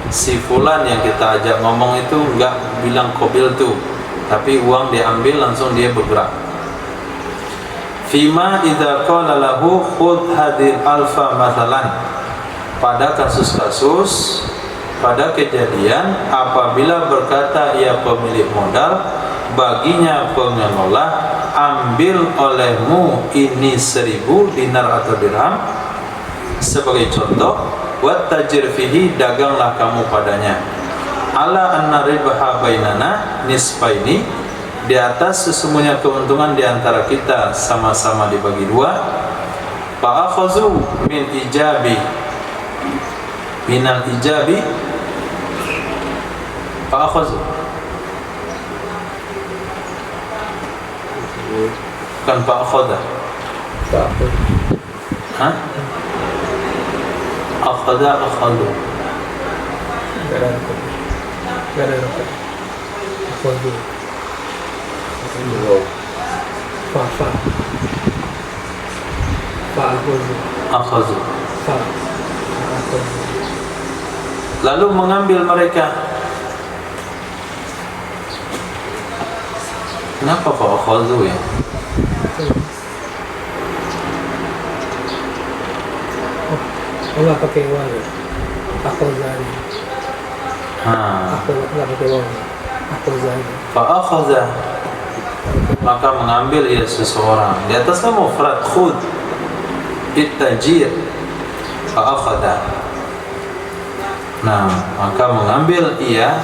Speaker 1: Si fulan yang kita ajak ngomong itu enggak bilang qabil tuh, tapi uang diambil langsung dia bergerak. Fima idza qala lahu khudh hadil alfa mathalan, pada kasus-kasus, pada kejadian apabila berkata ia pemilik modal baginya pengelola, ambil olehmu ini 1000 dinar atau dirham sebagai contoh, wat tajir fihi, daganglah kamu padanya, ala anna ribaha bainana nisfaini, di atas sesungguhnya keuntungan di antara kita sama-sama dibagi dua. Fa akhazu min ijabi, minal ijabi, fa akhazu, bukan fa akhadha. Hah? Akhadha, akhadhu. Akhadhu. Lalu mengambil mereka. Kenapa fa akhadhu ya?
Speaker 2: Allah pakai uang, aku zani. Aku nggak pakai uang, aku zani.
Speaker 1: Fa'akhadha, maka mengambil ia seseorang. Di atasnya mufrad khud, it-tajir. Fa'akhadha, nah maka mengambil ia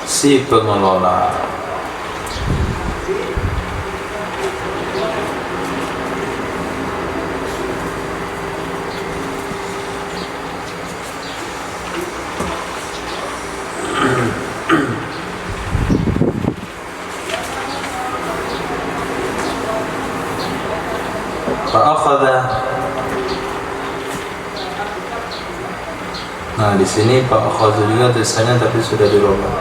Speaker 1: si pengelola. Yang di sini Pak Khazul juga tulisannya tapi sudah dirubah.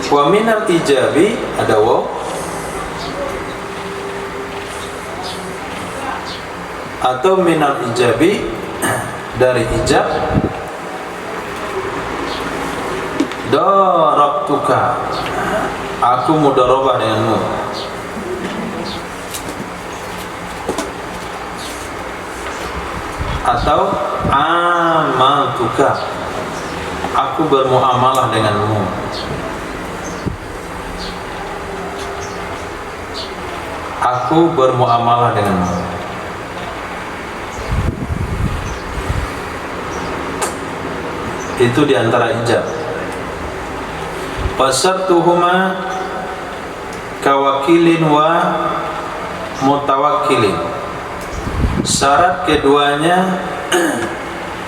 Speaker 1: Wa minal ijabi ada waw atau minal ijabi dari ijab darabtuka, aku mudarabah denganmu. Atau amaltuka, aku bermuamalah denganmu. Aku bermuamalah denganmu. Itu diantara ijab. Pasartuhuma kawakilin wa mutawakkilin. Syarat keduanya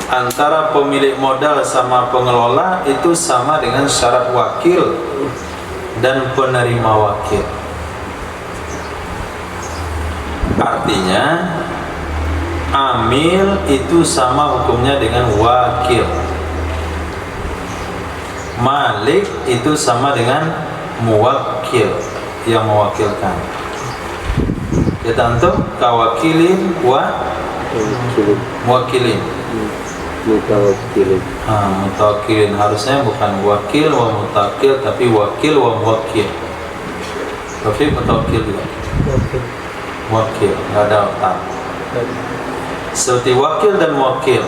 Speaker 1: antara pemilik modal sama pengelola itu sama dengan syarat wakil dan penerima wakil. Artinya amil itu sama hukumnya dengan wakil. Malik itu sama dengan muwakkil, yang mewakilkan. Kita antum kawakilin wa muwakkilin.
Speaker 3: Mutawakkilin.
Speaker 1: Mutawakkilin harusnya bukan wakil wa mutawakkil tapi wakil wa muwakkil. Tapi mutawakkil juga. Wakil, enggak ada otak. Seperti wakil dan muwakkil.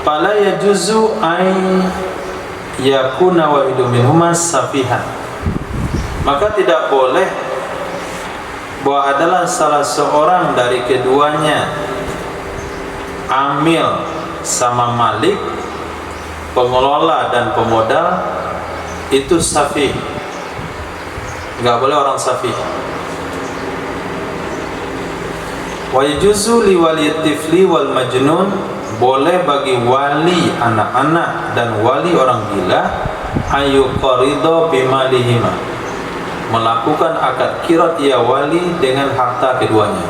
Speaker 1: Fala yajuzu ay yakuna wahidu minhuma safihan. Maka tidak boleh bahwa adalah salah seorang dari keduanya, amil sama malik, pengelola dan pemodal, itu safih. Enggak boleh orang safih. Wa yajuzu li waliyat tifli wal majnun, boleh bagi wali anak-anak dan wali orang gila ayu qarido bimalihima, melakukan akad qirat ia wali dengan harta keduanya.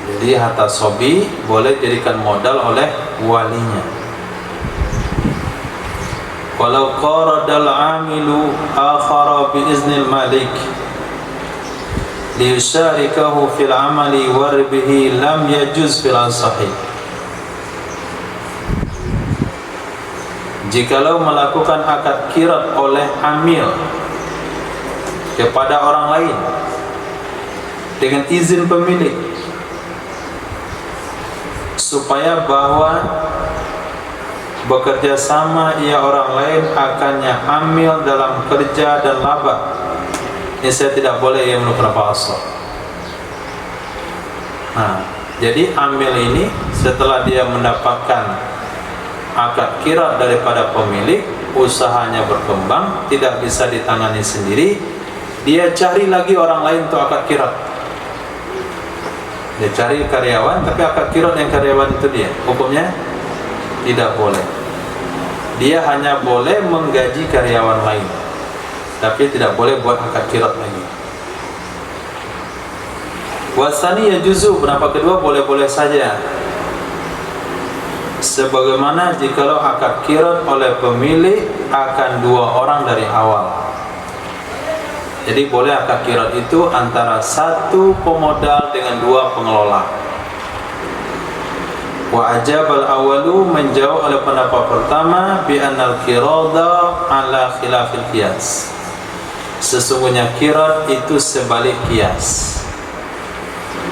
Speaker 1: Jadi harta sobi boleh jadikan modal oleh walinya. Walau qaradal amilu akhara bi iznil malik liyusharikahu fil amali warbihi lam yajuz fil sahih. Jikalau melakukan akad qirat oleh amil kepada orang lain dengan izin pemilik, supaya bahwa bekerja sama ia orang lain akannya amil dalam kerja dan laba, ini saya tidak boleh ia menukar palsu. Jadi amil ini setelah dia mendapatkan akad qirat daripada pemilik, usahanya berkembang, tidak bisa ditangani sendiri, dia cari lagi orang lain untuk akad qirat. Dia cari karyawan, tapi akad qirat yang karyawan itu dia, hukumnya tidak boleh. Dia hanya boleh menggaji karyawan lain, tapi tidak boleh buat akad qirat lagi. Wasani yajuzu, pendapat kedua boleh-boleh saja, sebagaimana jikalau akad qirat oleh pemilik akan dua orang dari awal. Jadi boleh akad qirat itu antara satu pemodal dengan dua pengelola. Wa ajabal awalu, menjawab oleh pendapat pertama, bi annal qirada ala khilafil qiyas, sesungguhnya qirat itu sebalik qiyas.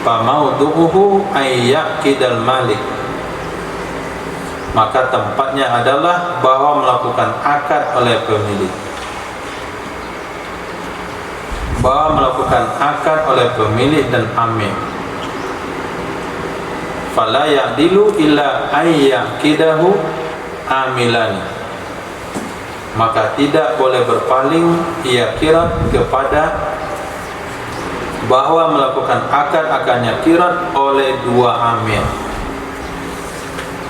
Speaker 1: Fa maudu'uhu ayyaqidal malik, maka tempatnya adalah bahwa melakukan akad oleh pemilik, bahwa melakukan akad oleh pemilik dan amil. Fala ya'dilu illa ayyaqidahu amilani, maka tidak boleh berpaling ia qirat kepada bahwa melakukan akad akannya qirat oleh dua amil.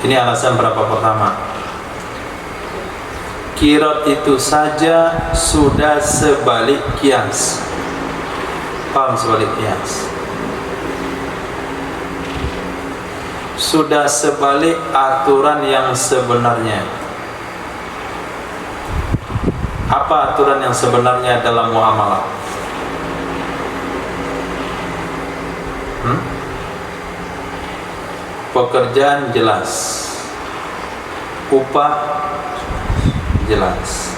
Speaker 1: Ini alasan berapa pertama? Qirat itu saja sudah sebalik qiyas. Paham sebalik qiyas? sudah sebalik aturan yang sebenarnya. Apa aturan yang sebenarnya dalam muamalah? Pekerjaan jelas, upah jelas.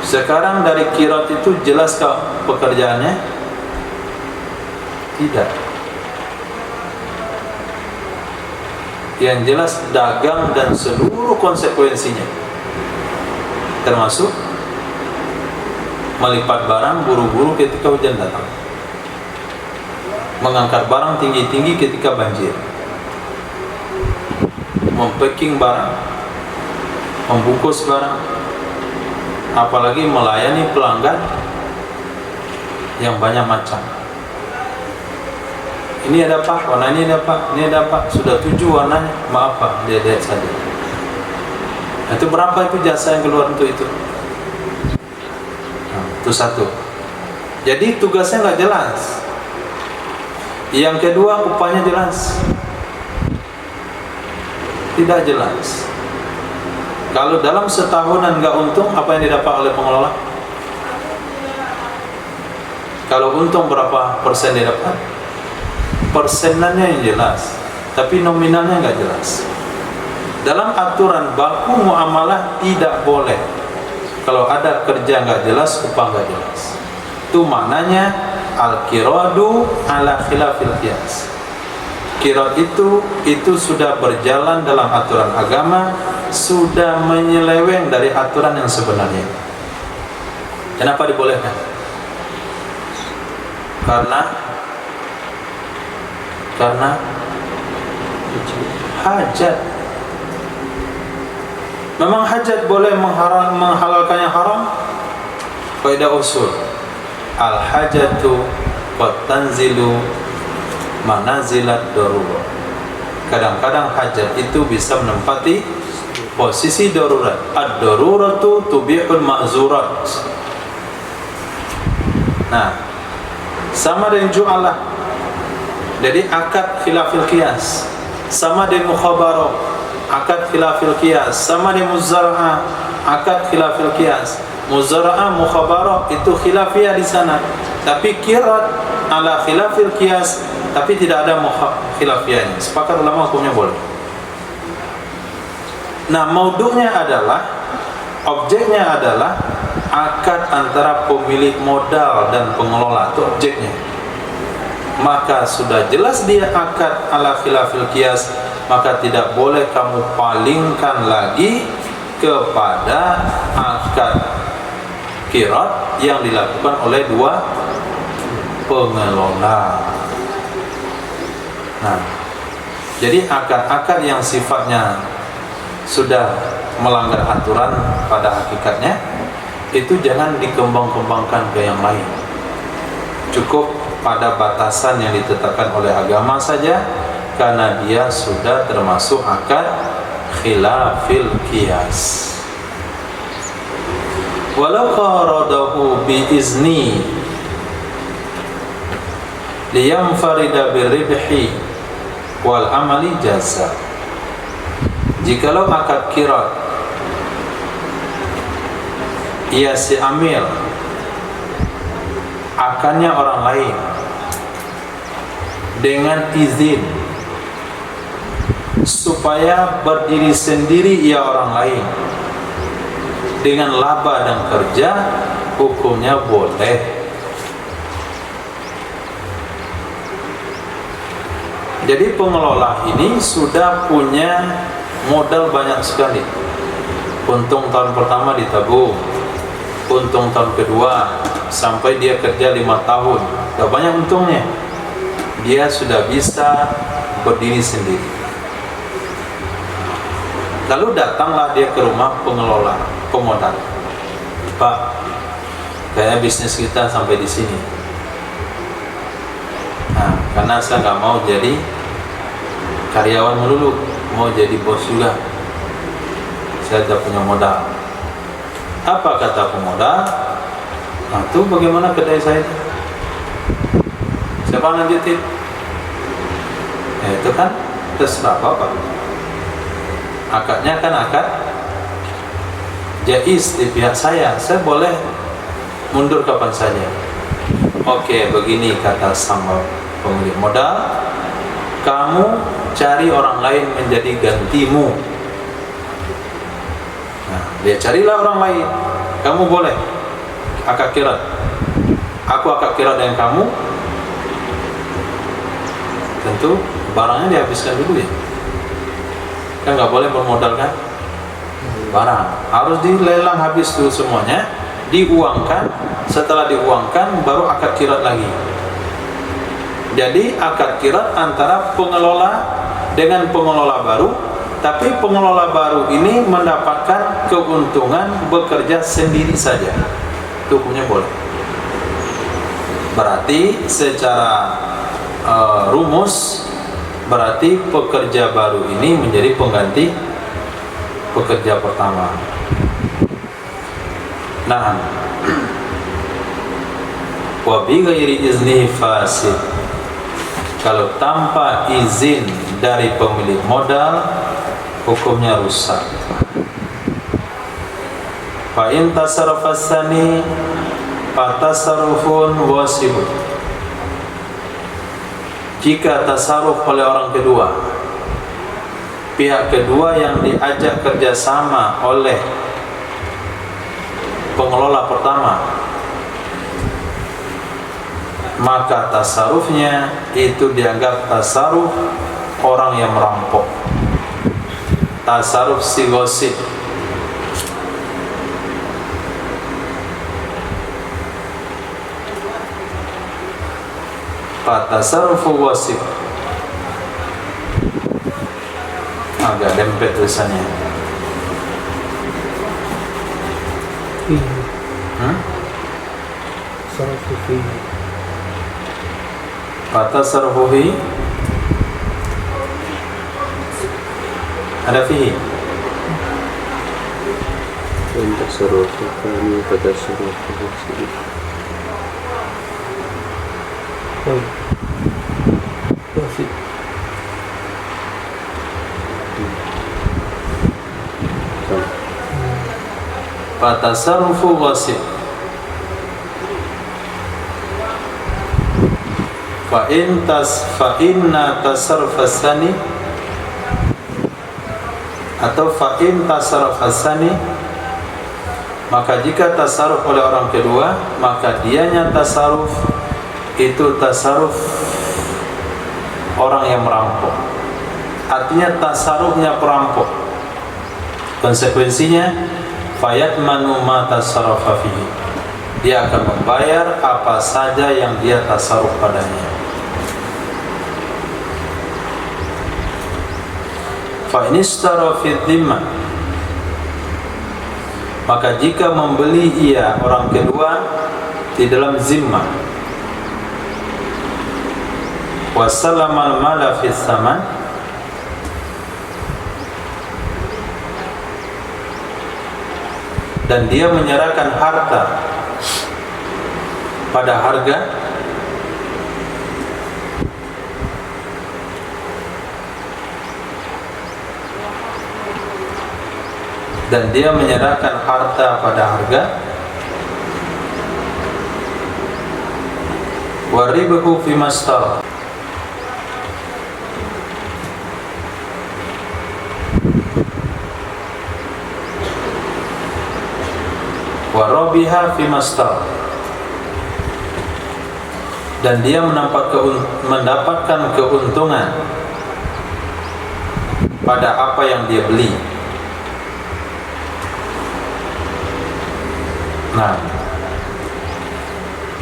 Speaker 1: Sekarang dari qirat itu jelas kah pekerjaannya? Tidak. Yang jelas dagang dan seluruh konsekuensinya, termasuk melipat barang buru-buru ketika hujan datang, mengangkat barang tinggi-tinggi ketika banjir, mempacking barang, membungkus barang, apalagi melayani pelanggan yang banyak macam. Ini ada apa? Warna ini ada apa? Ini ada apa? Sudah 7 warnanya. Maaf Pak, lihat saja. Itu berapa itu jasa yang keluar untuk itu? Nah, itu satu. Jadi tugasnya nggak jelas. Yang kedua, upahnya jelas? Tidak jelas. Kalau dalam setahunan nggak untung, apa yang didapat oleh pengelola? Kalau untung berapa persen didapat? Persenannya yang jelas, tapi nominalnya nggak jelas. Dalam aturan baku muamalah tidak boleh kalau ada kerja nggak jelas, upah nggak jelas. Itu maknanya al-qiradu ala khilafil qiyas. Qirat itu sudah berjalan dalam aturan agama, sudah menyeleweng dari aturan yang sebenarnya. Kenapa dibolehkan? Karena hajat. Memang hajat boleh menghalalkan yang haram. Kaidah usul, al hajatu qad tanzilu manazilat darurah. Kadang-kadang hajat itu bisa menempati posisi darurat. Ad-daruratu tubihul ma'zurat. Nah, sama dengan ju'alah. Jadi akad khilafil qiyas, sama dengan mukhabarah, akad khilafil qiyas, sama dengan muzara'ah, akad khilafil qiyas. Muzara'ah, mukhabarah itu khilafiyah di sana, tapi qirat ala khilafil qiyas, tapi tidak ada khilafiyahnya. Sepakat ulama hukumnya boleh. Nah, maudhu'nya adalah, objeknya adalah akad antara pemilik modal dan pengelola, itu objeknya. Maka sudah jelas dia akad ala khilafil qiyas, maka tidak boleh kamu palingkan lagi kepada akad qirat yang dilakukan oleh dua pengelola. Nah, jadi akad-akad yang sifatnya sudah melanggar aturan pada hakikatnya, itu jangan dikembang-kembangkan ke yang lain. Cukup pada batasan yang ditetapkan oleh agama saja, karena dia sudah termasuk akad khilafil qiyas. Walau qaradahu bi izni liyamfarida birribhi wal amali jaza. Jikalau akad qirat ia si amil akannya orang lain dengan izin supaya berdiri sendiri ia orang lain dengan laba dan kerja, hukumnya boleh. Jadi pengelola ini sudah punya modal banyak sekali. Untung tahun pertama ditabung, untung tahun kedua, sampai dia kerja 5 tahun, sudah banyak untungnya. Dia sudah bisa berdiri sendiri. Lalu datanglah dia ke rumah pengelola, pemodal. Pak, kayak bisnis kita sampai di sini. Nah, karena saya nggak mau jadi karyawan melulu, mau jadi bos juga. Saya sudah punya modal. Apa kata pemodal? Nah, itu bagaimana kedai saya itu? Siapa lanjutin? Ya, itu kan terserah Bapak. Akadnya kan akad jaiz di pihak saya boleh mundur kapan saja. Oke, begini kata sama pemilik modal, kamu cari orang lain menjadi gantimu. Nah, dia carilah orang lain. Kamu boleh akad kirat. Aku akad kirat dengan kamu. Tentu barangnya dihabiskan dulu ya. Kan nggak boleh bermodalkan barang. Harus dilelang habis dulu semuanya, diuangkan. Setelah diuangkan baru akad kirat lagi. Jadi akad kirat antara pengelola dengan pengelola baru, tapi pengelola baru ini mendapatkan keuntungan bekerja sendiri saja. Itu hukumnya boleh. Berarti secara rumus berarti pekerja baru ini menjadi pengganti pekerja pertama. Nah, wa bi ghairi izni fasid. Kalau tanpa izin dari pemilik modal, hukumnya rusak. Fa in tasarrafa tsani fa tasarrufun wasibun. Jika tasarruf oleh orang kedua, pihak kedua yang diajak kerjasama oleh pengelola pertama, maka tasarrufnya itu dianggap tasarruf orang yang merampok, tasarruf si gosip. Tasarrufu wasif. Agak dempet tulisannya.
Speaker 2: Tasarrufu fihi.
Speaker 1: Tasarrufu fihi. Ada fihi.
Speaker 3: Tasarrufu kami tasarrufu wasif.
Speaker 2: Wasif.
Speaker 1: Tasarrufu wasif. Fa inna tasarrufa tsani atau fa in tasarrufa tsani, maka jika tasarruf oleh orang kedua, maka dianya tasarruf itu tasarruf orang yang merampok. Artinya tasarrufnya perampok. Konsekuensinya fayatmanu ma tasarrafa fihi. Dia akan membayar apa saja yang dia tasarruf padanya. Fa inistara fi dhimmah, maka jika membeli ia orang kedua di dalam zimmah, wasalamal mala fi tsaman, dan dia menyerahkan harta pada harga, dan dia menyerahkan harta pada harga, waribahu fi mastar, warabiha fi mastar, dan dia mendapatkan keuntungan pada apa yang dia beli. Nah,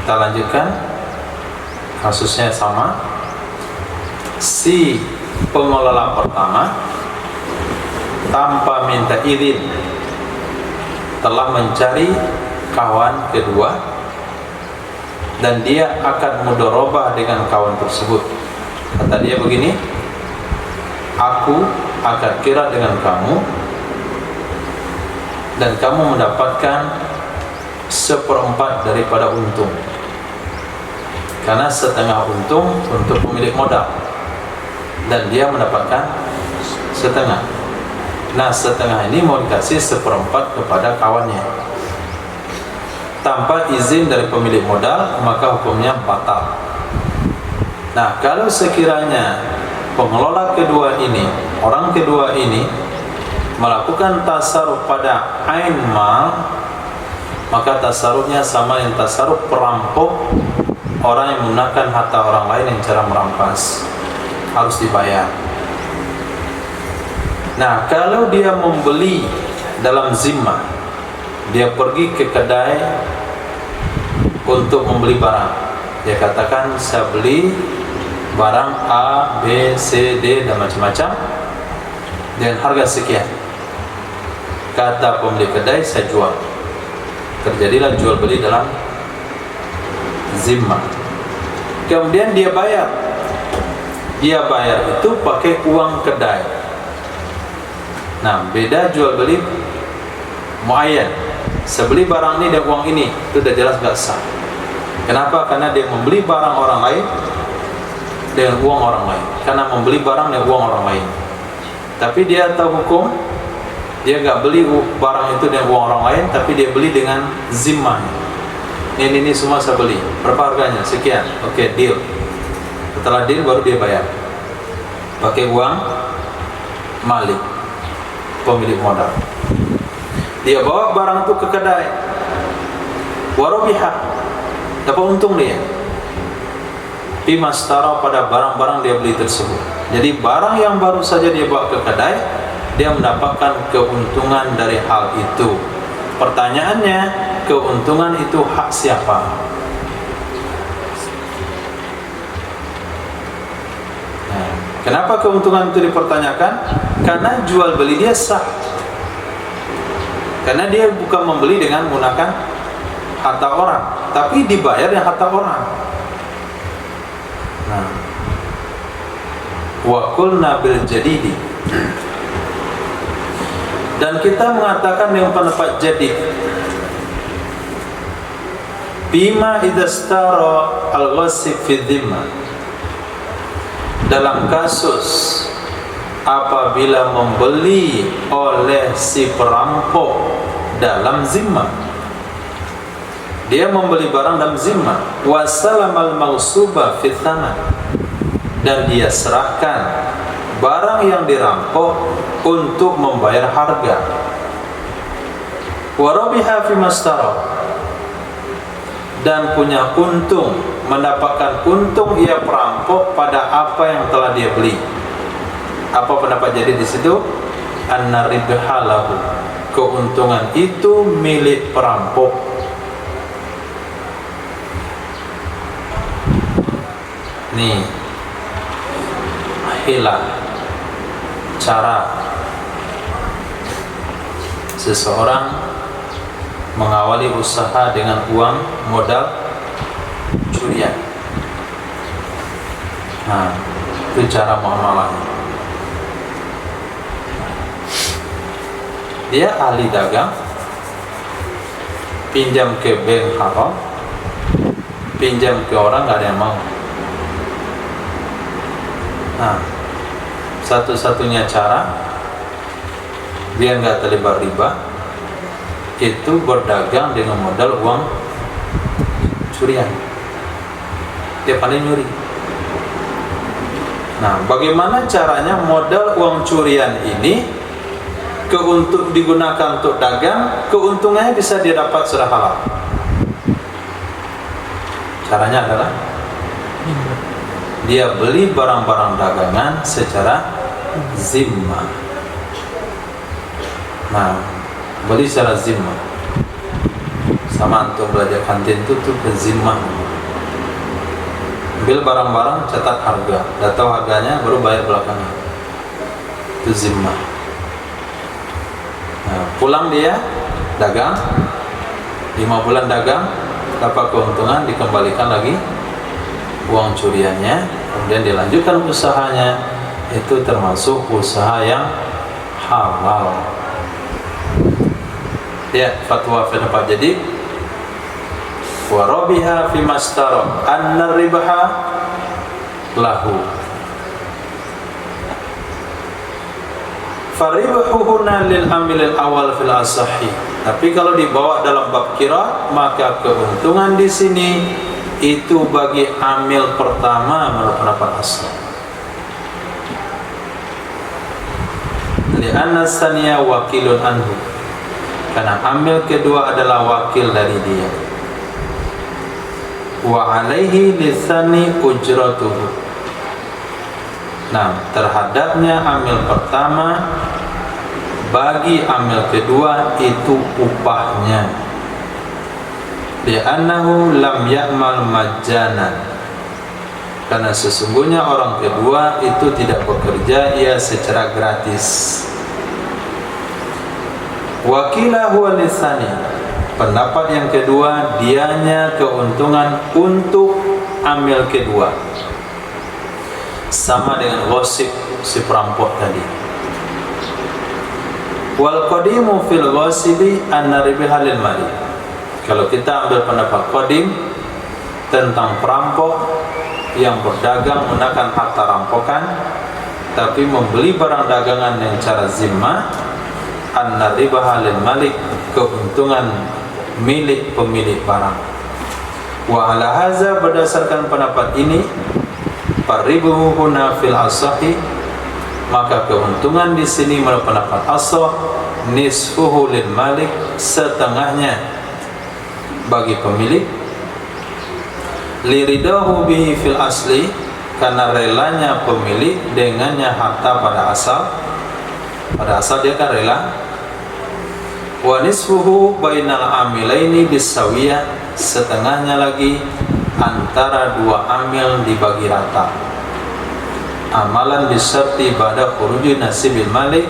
Speaker 1: kita lanjutkan. Kasusnya sama. Si pengelola pertama tanpa minta izin telah mencari kawan kedua, dan dia akan mudharabah dengan kawan tersebut. Kata dia begini, aku akan kira dengan kamu, dan kamu mendapatkan 1/4 daripada untung, karena setengah untung untuk pemilik modal. dan dia mendapatkan setengah. Nah, setengah ini mau dikasih 1/4 kepada kawannya tanpa izin dari pemilik modal, maka hukumnya batal. Nah, kalau sekiranya pengelola kedua ini, orang kedua ini melakukan tasarruf pada ain mal, maka tasarrufnya sama yang tasarruf perampok, orang yang menggunakan harta orang lain yang cara merampas, harus dibayar. Nah, kalau dia membeli dalam zimmah, dia pergi ke kedai untuk membeli barang, dia katakan saya beli barang A, B, C, D dan macam-macam dengan harga sekian. Kata pemilik kedai, saya jual. Terjadilah jual beli dalam zimmah. Kemudian dia bayar. Dia bayar itu pakai uang kedai. Nah, beda jual beli muayyan. Sebeli barang ini dan uang ini, itu sudah jelas gak sah. Kenapa? Karena dia membeli barang orang lain dengan uang orang lain. Karena membeli barang dengan uang orang lain. Tapi dia tahu hukum, dia gak beli barang itu dengan uang orang lain, tapi dia beli dengan zimmah. Ini semua saya beli. Berapa harganya? Sekian. Oke, deal. Setelah deal baru dia bayar pakai uang malik, pemilik modal. Dia bawa barang itu ke kedai, warobiha, dapat untung dia. Bimastara, pada barang-barang dia beli tersebut. Jadi barang yang baru saja dia bawa ke kedai, dia mendapatkan keuntungan dari hal itu. Pertanyaannya, keuntungan itu hak siapa? Nah, kenapa keuntungan itu dipertanyakan? Karena jual beli dia sah. Karena dia bukan membeli dengan menggunakan harta orang, tapi dibayar dengan harta orang. Nah, wa qulna bil jadidi, dan kita mengatakan dengan pendapat jadid, bima idastara al-ghasib fi dhimma, dalam kasus apabila membeli oleh si perampok dalam zimmah. Dia membeli barang dalam zimmah, wasalamal mausuba fi thaman, dan dia serahkan barang yang dirampok untuk membayar harga. Warabiha fi mastara, dan punya untung, mendapatkan untung ia perampok pada apa yang telah dia beli. Apa pendapat jadi di situ? Anna ribha lahu, keuntungan itu milik perampok. Nih, hilang cara seseorang mengawali usaha dengan uang modal curian. Nah, itu cara muamalahnya. Dia ahli dagang, pinjam ke bank haram, pinjam ke orang gak ada yang mau. Nah, satu-satunya cara biar nggak terlibat riba itu berdagang dengan modal uang curian. Dia pandai nyuri. Nah, bagaimana caranya modal uang curian ini digunakan untuk dagang, keuntungannya bisa dia dapat secara halal? Caranya adalah dia beli barang-barang dagangan secara zimmah. Nah, beli secara zimmah. Sama untuk belajar kantin itu tuh ke zimmah. Ambil barang-barang, catat harga, dah tahu harganya, baru bayar belakangan. Itu zimmah. Nah, pulang dia dagang, 5 bulan dagang, dapat keuntungan, dikembalikan lagi uang curiannya, kemudian dilanjutkan usahanya. Itu termasuk usaha yang halal. Ya, fatwa pendapat jadi wa rabiha fi mastara anna ribha lahu, Faribhuhuna lil amilil awal fil asahi. Tapi kalau dibawa dalam bab qiraat, maka keuntungan di sini itu bagi amil pertama menurut pendapat asal. Li'anna saniya wakilun anhu. Karena amil kedua adalah wakil dari dia. Wa alaihi lisani ujratuhu. Nah, terhadapnya amil pertama, bagi amil kedua itu upahnya. Li'annahu lam ya'mal majjanan. Karena sesungguhnya orang kedua itu tidak bekerja ia secara gratis. Wakilah huwa lisani. Pendapat yang kedua, dianya keuntungan untuk amil kedua. Sama dengan ghasib, si perampok tadi. Wal qadimu fil ghasibi anna ribaha lil mali. Kalau kita ambil pendapat qadim tentang perampok yang berdagang menggunakan harta rampokan tapi membeli barang dagangan dengan cara zimmah, anna ribaha lil malik, keuntungan milik pemilik barang. Wa ala hadza, berdasarkan pendapat ini, faribuhu huna fil asahi, maka keuntungan di sini menurut pendapat asah, nisfuhu lil malik, setengahnya bagi pemilik, liridahu bihi fil asli, karena relanya pemilik dengannya harta pada asal. Pada asal dia kan rela. Wa nisfuhu bainal amilaini bisawiyah, setengahnya lagi antara dua amil dibagi rata. Amalan bisyarti ba'da khuruji nasibil malik,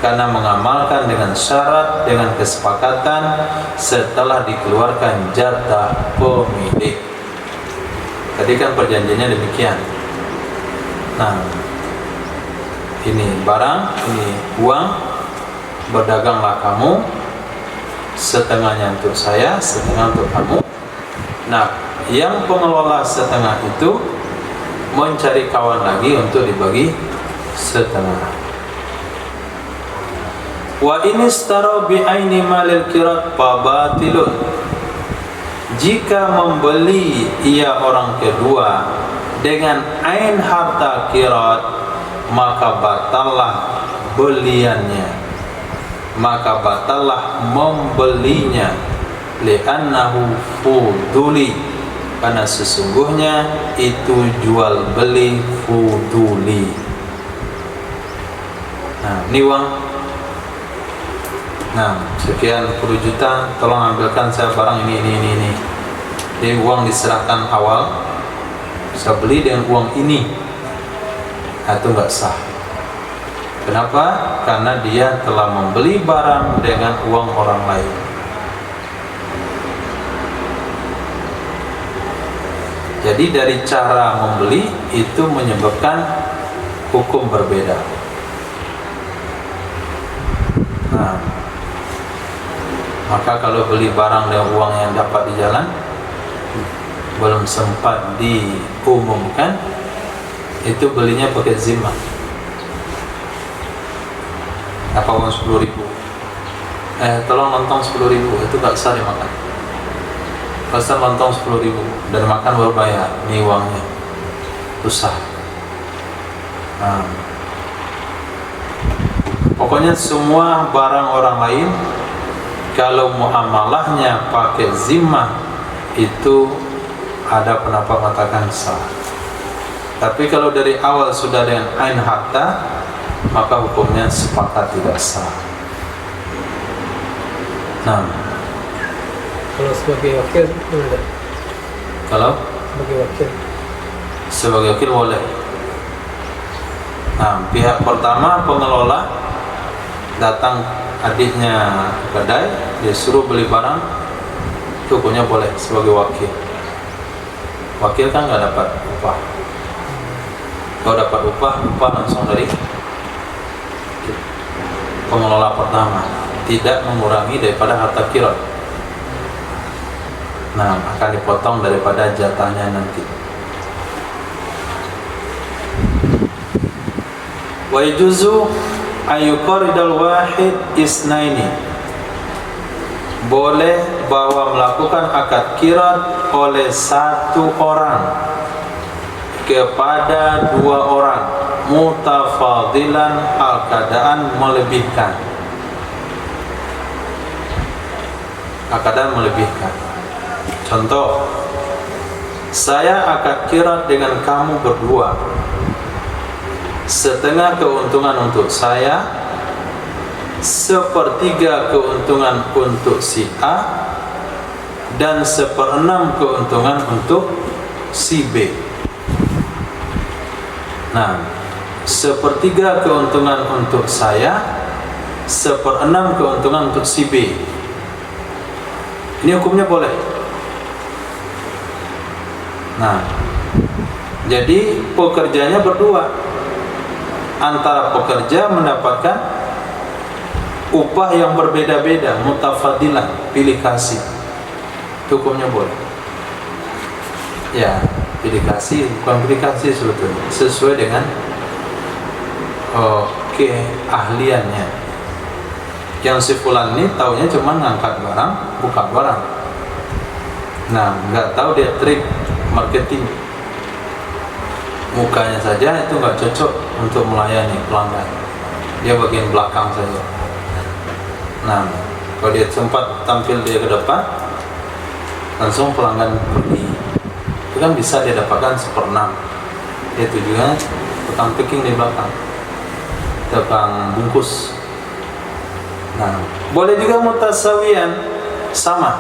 Speaker 1: karena mengamalkan dengan syarat, dengan kesepakatan setelah dikeluarkan jatah pemilik. Tadi kan perjanjiannya demikian. Nah, ini barang, ini uang, berdaganglah kamu, setengahnya untuk saya, setengah untuk kamu. Nah, yang pengelola setengah itu mencari kawan lagi untuk dibagi setengah. Wa in istara bi aini malil qirat fa batilun. Jika membeli ia orang kedua dengan ain harta qirat, maka batallah beliannya, maka batallah membelinya. Li'annahu fuduli, karena sesungguhnya itu jual beli fuduli. Nah, ini uang. Nah, sekian 10 juta, tolong ambilkan saya barang ini. Jadi uang diserahkan awal, saya beli dengan uang ini. Nah, itu enggak sah. Kenapa? Karena dia telah membeli barang dengan uang orang lain. Jadi dari cara membeli itu menyebabkan hukum berbeda. Nah, maka kalau beli barang dengan uang yang dapat di jalan, belum sempat diumumkan, itu belinya pakai zimmah. Apa uang 10.000? Tolong lontong 10.000, itu gak sah dimakan. Pesan lontong 10.000 dan makan baru bayar, ini uangnya, itu sah. Nah, pokoknya semua barang orang lain, kalau muamalahnya pakai zimmah, itu ada pendapat mengatakan sah. Tapi kalau dari awal sudah dengan ain harta, maka hukumnya sepakat tidak sah. Nah,
Speaker 2: Kalau sebagai wakil boleh.
Speaker 1: kalau
Speaker 2: Sebagai wakil.
Speaker 1: sebagai wakil boleh. Nah, pihak pertama pengelola datang adiknya kedai, dia suruh beli barang, itu hukumnya boleh sebagai wakil. Wakil kan nggak dapat upah. Kalau dapat upah langsung dari pengelola pertama, tidak mengurangi daripada harta qirat. Nah, akan dipotong daripada jatahnya nanti. Wa yajuzu Ayuqaridal wahid isnaini, boleh bahwa melakukan akad qirat oleh satu orang kepada dua orang, mutafadilan, hal keadaan melebihkan. Keadaan melebihkan. Contoh, saya akad qirat dengan kamu berdua, setengah keuntungan untuk saya, sepertiga keuntungan untuk si A, dan seperenam keuntungan untuk si B. Nah, sepertiga keuntungan untuk saya, seperenam keuntungan untuk si B. Ini hukumnya boleh. Nah, jadi pekerjanya berdua, antara pekerja mendapatkan upah yang berbeda-beda, mutafadilan, pilih kasih. Hukumnya boleh. Ya, pilih kasih, bukan pilih kasih sebetulnya, sesuai dengan keahliannya. Yang si fulan ini taunya cuma ngangkat barang, buka barang. Nah, nggak tahu dia trik marketing. Mukanya saja itu nggak cocok untuk melayani pelanggan. Dia bagian belakang saja. Nah, kalau dia sempat tampil dia ke depan, langsung pelanggan pergi. Itu kan bisa dia dapatkan seperenam. Itu juga tukang packing di belakang, tukang bungkus. Nah, boleh juga mutasawiyan, sama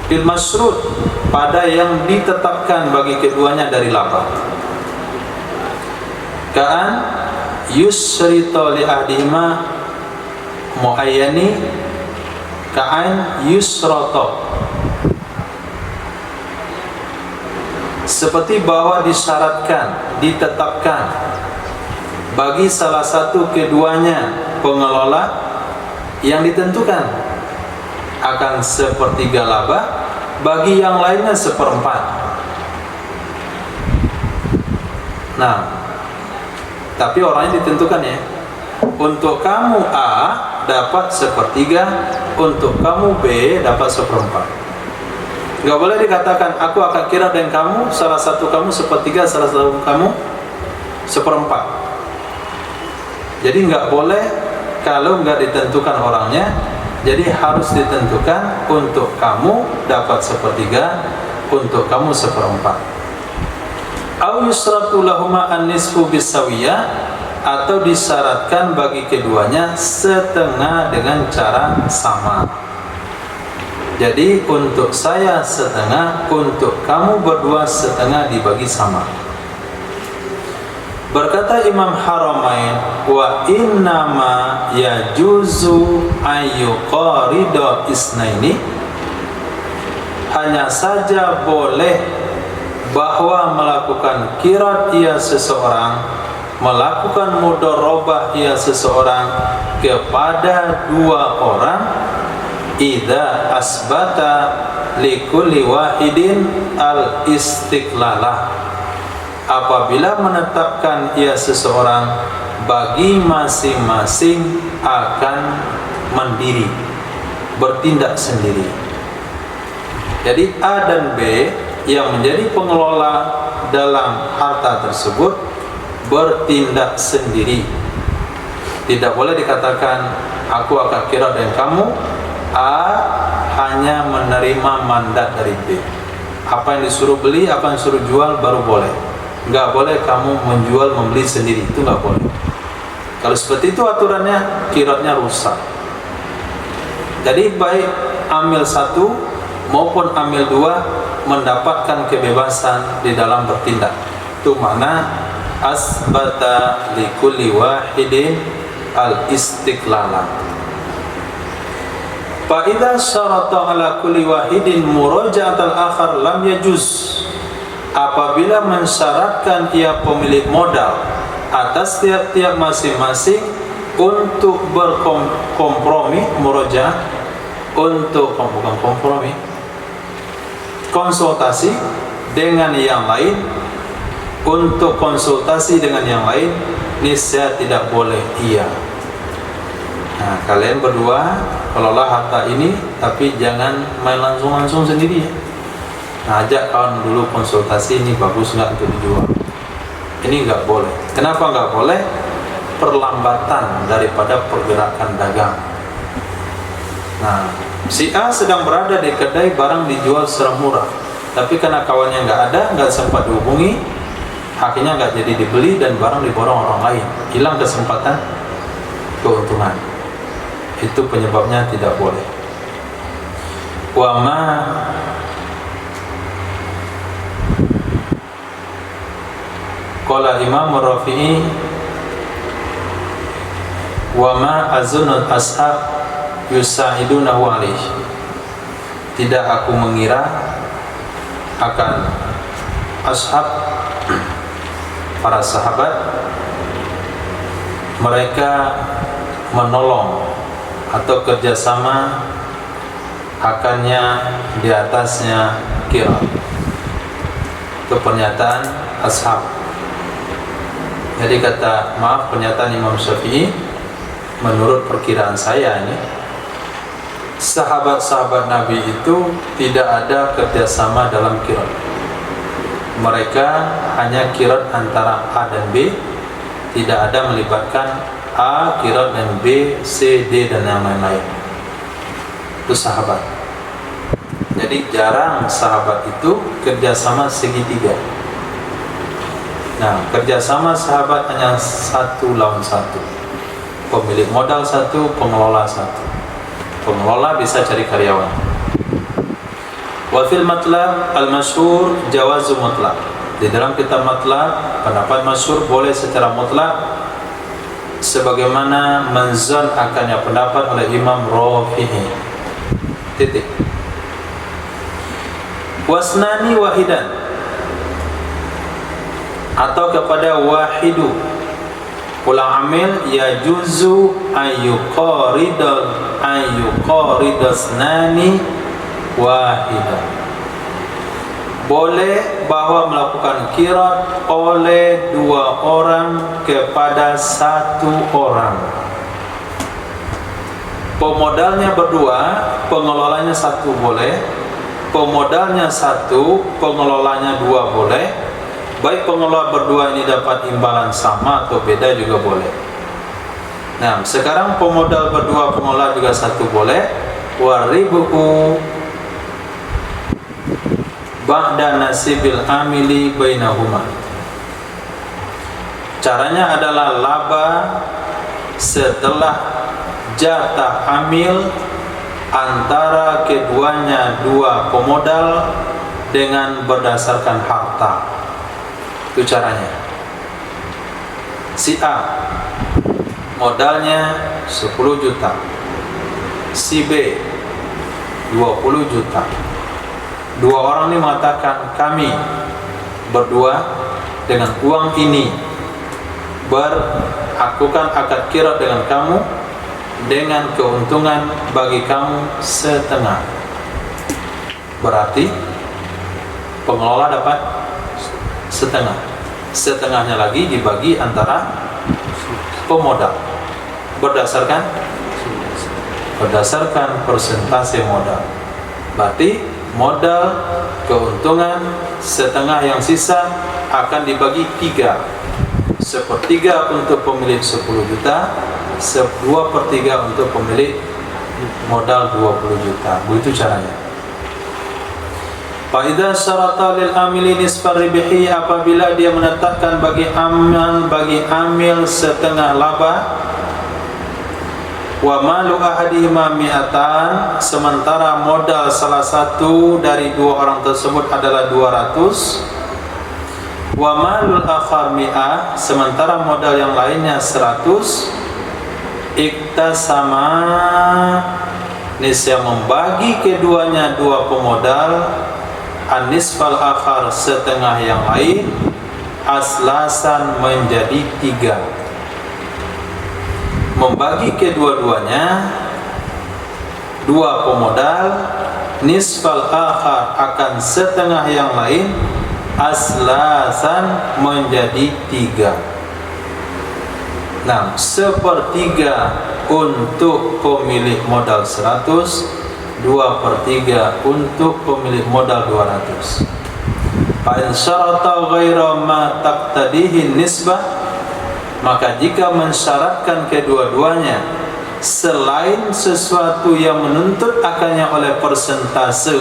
Speaker 1: bil masyrut, pada yang ditetapkan bagi keduanya dari laba. Ka'an yusrito li ahdihima muayyani, ka'an yusroto, seperti bahwa disyaratkan, ditetapkan bagi salah satu keduanya pengelola yang ditentukan akan sepertiga laba, bagi yang lainnya seperempat. Nah, tapi orangnya ditentukan ya. Untuk kamu A dapat sepertiga, untuk kamu B dapat seperempat. Gak boleh dikatakan aku akan kira dengan kamu, salah satu kamu sepertiga, salah satu kamu seperempat. Jadi nggak boleh kalau nggak ditentukan orangnya. Jadi harus ditentukan untuk kamu dapat sepertiga, untuk kamu seperempat. Au yusratu lahuma an-nisfu bisawiyah, atau disyaratkan bagi keduanya setengah dengan cara sama. Jadi untuk saya setengah, untuk kamu berdua setengah, dibagi sama. Berkata Imam Haramain, wa innama yajuzu ayyuqarida isnaini, hanya saja boleh bahwa melakukan qirat ia seseorang, melakukan mudharabah ia seseorang kepada dua orang, idza asbata likulli wahidin al-istiqlalah, apabila menetapkan ia seseorang bagi masing-masing akan mandiri, bertindak sendiri. Jadi A dan B yang menjadi pengelola dalam harta tersebut bertindak sendiri. Tidak boleh dikatakan aku akan kira dengan kamu, A hanya menerima mandat dari B. Apa yang disuruh beli, apa yang disuruh jual baru boleh. Nggak boleh kamu menjual membeli sendiri, itu nggak boleh. Kalau seperti itu aturannya, qiratnya rusak. Jadi baik amil satu maupun amil dua mendapatkan kebebasan di dalam bertindak. Itu makna asbata likulli wahidin al-istiqlala. Fa idza syarata ala kulli wahidin muraja'at al-akhar lam yajuz, apabila mensyaratkan ia pemilik modal atas tiap-tiap masing-masing untuk berkompromi, muraja, untuk bukan kompromi, konsultasi dengan yang lain, untuk konsultasi dengan yang lain, niscaya tidak boleh iya. Nah, kalian berdua kelola harta ini, tapi jangan main langsung sendiri ya. Nah, ajak kawan dulu konsultasi, ini bagus nggak untuk dijual. Ini nggak boleh. Kenapa nggak boleh? Perlambatan daripada pergerakan dagang. Nah, si A sedang berada di kedai, barang dijual secara murah, tapi karena kawannya nggak ada, nggak sempat dihubungi, akhirnya nggak jadi dibeli dan barang diborong orang lain, hilang kesempatan keuntungan. Itu penyebabnya tidak boleh. Wama qala Imam Rafi'i wama azunul ashab yusa'idunahu alaih. Tidak aku mengira akan ashab, para sahabat, mereka menolong atau kerjasama akannya di atasnya kira. Itu pernyataan ashab. Jadi kata, maaf, pernyataan Imam Syafi'i, menurut perkiraan saya ini, sahabat-sahabat Nabi itu tidak ada kerjasama dalam kirat. Mereka hanya kirat antara A dan B, tidak ada melibatkan A, kirat, dan B, C, D, dan yang lain-lain. Itu sahabat. Jadi jarang sahabat itu kerjasama segitiga. Nah, kerjasama sahabat hanya 1 lawan 1. Pemilik modal 1, pengelola 1. Pengelola bisa cari karyawan. Wa fil matlab al-masyhur jawazu mutlaq. Di dalam kitab matlab, pendapat masyhur boleh secara mutlak, sebagaimana menzon akannya pendapat oleh Imam Rafi'i. Titik. Wasnani wahidan, atau kepada wahidu, ulang amil yajuzu ayyuqaridasnani wahidan. Boleh bahwa melakukan kirat oleh 2 orang kepada 1 orang. Pemodalnya berdua, pengelolanya 1 boleh. Pemodalnya 1, pengelolanya 2 boleh. Baik pengelola berdua ini dapat imbalan sama atau beda juga boleh. Nah, sekarang pemodal berdua, pengelola juga 1 boleh. Waribuhu ba'da nasibil amili bainahuma. Caranya adalah laba setelah jatah amil antara keduanya 2 pemodal dengan berdasarkan harta. Itu caranya. Si A modalnya 10 juta, si B 20 juta. 2 orang ini mengatakan, kami berdua dengan uang ini berakukan akad kira dengan kamu, dengan keuntungan bagi kamu setengah. Berarti pengelola dapat setengah. Setengahnya lagi dibagi antara pemodal berdasarkan persentase modal. Berarti modal, keuntungan, setengah yang sisa akan dibagi 3. 1/3 untuk pemilik 10 juta, 2/3 untuk pemilik modal 20 juta. Begitu caranya. Fa'idha syarata lil amili nisfar ribihi, apabila dia menetapkan bagi amil setengah laba, wa malu ahadihima mi'atan, sementara modal salah satu dari 2 orang tersebut adalah 200, wa malul akhar mi'ah, sementara modal yang lainnya 100, iktasama, niscaya membagi keduanya 2 pemodal, anisfal akhar, setengah yang lain, aslasan, menjadi 3. Membagi kedua-duanya 2 pemodal, nisfal akhar akan setengah yang lain, aslasan, menjadi 3. Nah, 1/3 untuk pemilik modal 100, 2/3 untuk pemilik modal 200. Fa in syarata ghaira ma taqtadihi nisbah, maka jika mensyaratkan kedua-duanya selain sesuatu yang menuntut akannya oleh persentase,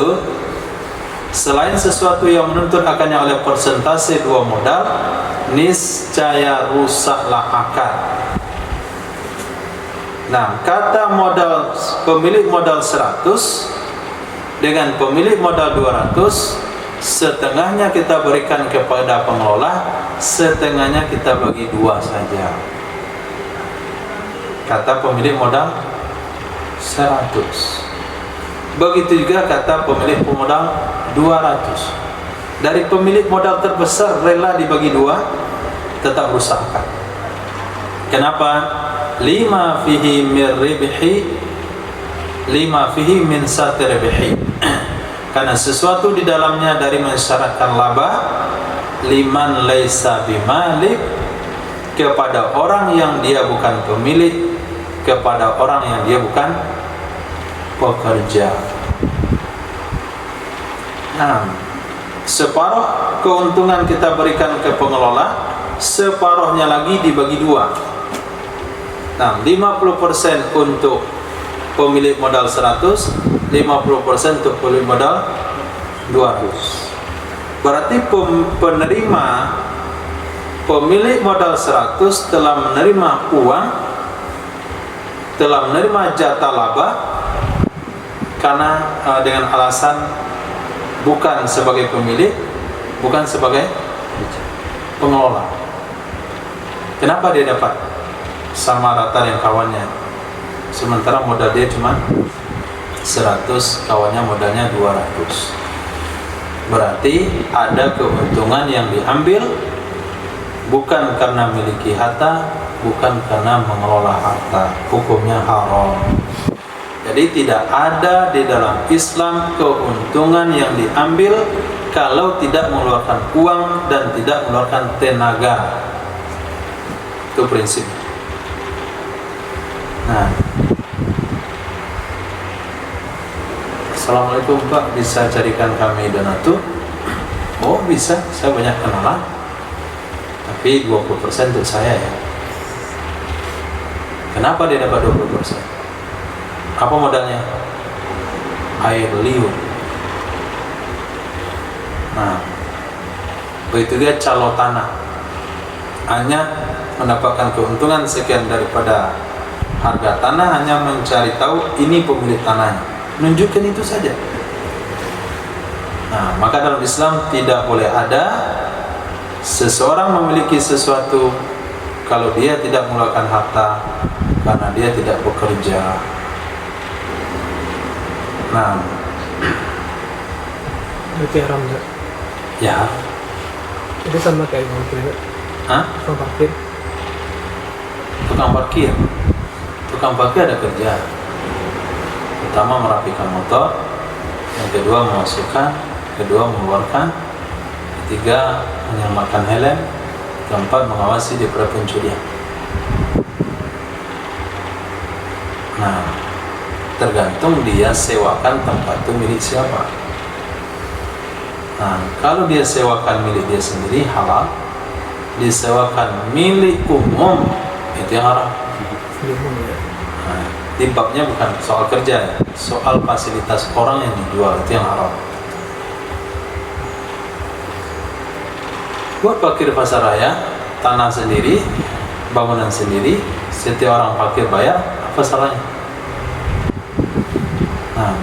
Speaker 1: selain sesuatu yang menuntut akannya oleh persentase dua modal, niscaya rusaklah akad. Nah, kata modal pemilik modal 100 dengan pemilik modal 200, setengahnya kita berikan kepada pengelola, setengahnya kita bagi 2 saja. Kata pemilik modal 100. Begitu juga kata pemilik modal 200. Dari pemilik modal terbesar rela dibagi 2, tetap rusak akad. Kenapa? Lima fihi min ribhi, lima fihi min sati ribhi. Karena sesuatu di dalamnya dari mensyaratkan laba, liman laisa bimalik, kepada orang yang dia bukan pemilik, kepada orang yang dia bukan pekerja. Nah, separuh keuntungan kita berikan ke pengelola, separuhnya lagi dibagi 2. Nah, 50% untuk pemilik modal 100, 50% untuk pemilik modal 200. Berarti penerima pemilik modal 100 telah menerima uang, telah menerima jatah laba karena dengan alasan bukan sebagai pemilik, bukan sebagai pengelola. Kenapa dia dapat sama rata dengan kawannya, sementara modal dia cuma 100, kawannya modalnya 200? Berarti ada keuntungan yang diambil bukan karena memiliki harta, bukan karena mengelola harta. Hukumnya haram. Jadi tidak ada di dalam Islam keuntungan yang diambil kalau tidak mengeluarkan uang dan tidak mengeluarkan tenaga. Itu prinsip. Nah, Assalamualaikum Pak, bisa carikan kami donatur? Oh bisa, saya banyak kenalan, tapi 20% untuk saya ya. Kenapa dia dapat 20%? Apa modalnya? Air liur. Nah, begitu dia calo tanah, hanya mendapatkan keuntungan sekian daripada harga tanah, hanya mencari tahu ini pemilik tanahnya, nunjukkan itu saja. Nah, maka dalam Islam tidak boleh ada seseorang memiliki sesuatu kalau dia tidak mengeluarkan harta karena dia tidak bekerja. Nah,
Speaker 2: Berarti haram enggak?
Speaker 1: ya.
Speaker 2: Itu sama kayak parkir enggak?
Speaker 1: Hah?
Speaker 2: Sama parkir.
Speaker 1: Tukang parkir. Tukang parkir ada kerja. Pertama merapikan motor, yang kedua memasukkan, kedua mengeluarkan, ketiga menyamakan helm, keempat mengawasi daripada pencurian. Nah, tergantung dia sewakan tempat itu milik siapa. Nah, kalau dia sewakan milik dia sendiri halal, disewakan milik umum itu yang haram. Nah, di babnya bukan soal kerja ya, soal fasilitas orang yang dijual itu yang haram. Buat parkir pasar raya, tanah sendiri, bangunan sendiri, setiap orang parkir bayar, apa salahnya? Nah,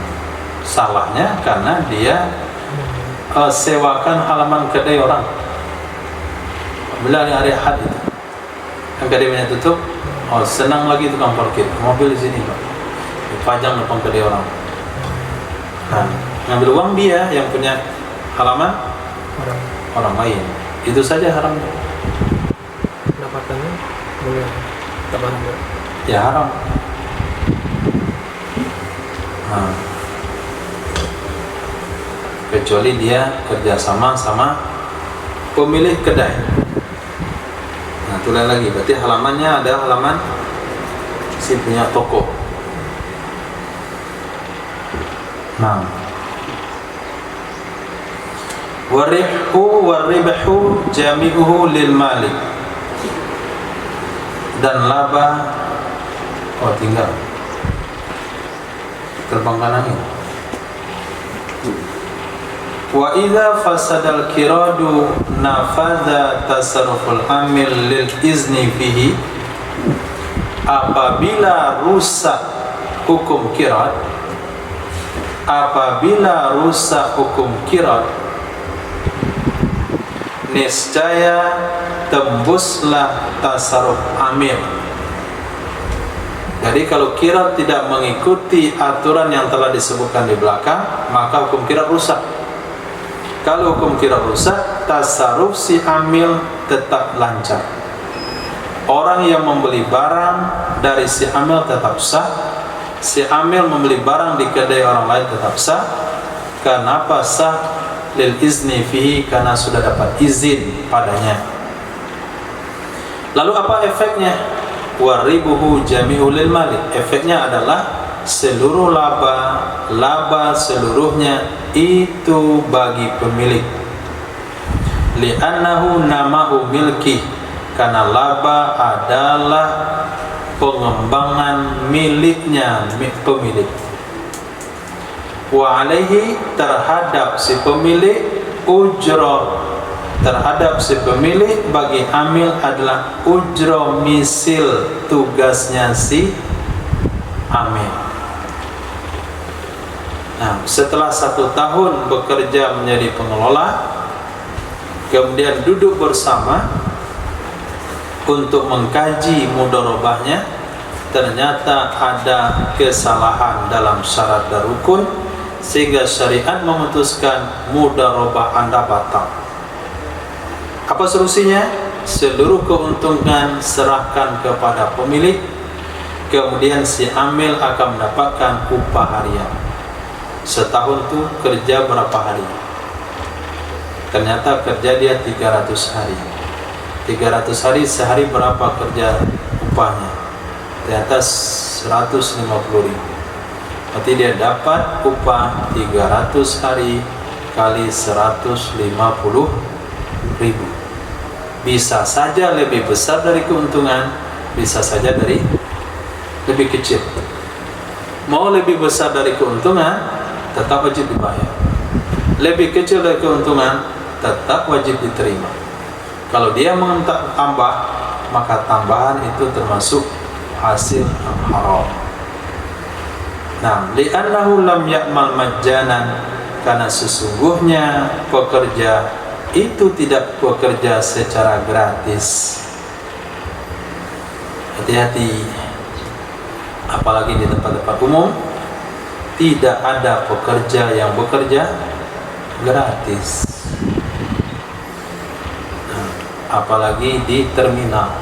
Speaker 1: salahnya karena dia sewakan halaman kedai orang. Bila hari Ahad itu, yang kedainya tutup, oh senang lagi tukang parkir, mobil di sini Pak, dipajang depan kedai orang. Nah, ngambil uang dia yang punya halaman orang lain. Itu saja haramnya.
Speaker 2: Pendapatannya boleh tak haram enggak?
Speaker 1: Ya haram. Nah, kecuali dia kerjasama sama pemilik kedai. Nah, Nah, tulis lagi. Berarti halamannya ada halaman si punya toko. Nah, waribhu jami'uhu lil malik. Dan laba, tinggal terbang kanan ini. Wa idza fasadal kiradu nafadha tasarruful amil lil izni fihi. Apabila rusak hukum kirad, niscaya tembuslah tasarruf amil. Jadi kalau kirad tidak mengikuti aturan yang telah disebutkan di belakang, maka hukum kirad rusak. Kalau hukum kirad rusak, tasarruf si amil tetap lancar. Orang yang membeli barang dari si amil tetap sah. Si amil membeli barang di kedai orang lain tetap sah. Kenapa sah? Lil izni fihi, karena sudah dapat izin padanya. Lalu apa efeknya? Waribuhu jami'u lil malik. Efeknya adalah seluruh laba seluruhnya itu bagi pemilik. Li'annahu nama'u milki, karena laba adalah pengembangan miliknya pemilik. Wa alaihi, terhadap si pemilik, ujrah, terhadap si pemilik bagi amil adalah ujrah misil tugasnya si amil. Nah, setelah 1 tahun bekerja menjadi pengelola, kemudian duduk bersama untuk mengkaji mudharabahnya, ternyata ada kesalahan dalam syarat dan rukun, sehingga syariat memutuskan mudharabah Anda batal. Apa solusinya? Seluruh keuntungan serahkan kepada pemilik, kemudian si amil akan mendapatkan upah harian. Setahun tuh kerja berapa hari? Ternyata kerja dia 300 hari. 300 hari, sehari berapa kerja upahnya? Ternyata 150.000. Berarti dia dapat upah 300 hari kali 150.000. Bisa saja lebih besar dari keuntungan, bisa saja dari lebih kecil. Mau lebih besar dari keuntungan, tetap wajib dibayar. Lebih kecil dari keuntungan, tetap wajib diterima. Kalau dia minta tambah, maka tambahan itu termasuk hasil yang haram. Nah, li'annahu lam ya'mal majjanan, karena sesungguhnya pekerja itu tidak bekerja secara gratis. Hati-hati, apalagi di tempat-tempat umum, tidak ada pekerja yang bekerja gratis. Nah, apalagi di terminal.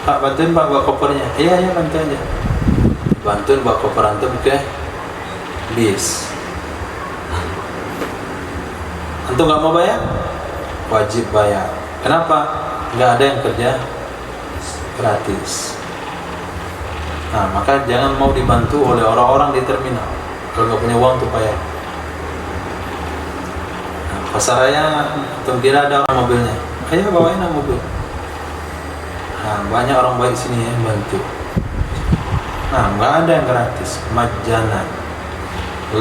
Speaker 1: Pak, bantuin Pak bawa kopernya. Iya, bantu aja. Bantuin bawa koper antum ke bis. Antum nggak mau bayar? Wajib bayar. Kenapa? Nggak ada yang kerja gratis. Nah, maka jangan mau dibantu oleh orang-orang di terminal kalau nggak punya uang untuk bayar. Nah, pasar raya, antum kira ada orang mobilnya? Ayo bawain mobil. Nah, banyak orang baik sini yang bantu. Nah, nggak ada yang gratis. Majjanan,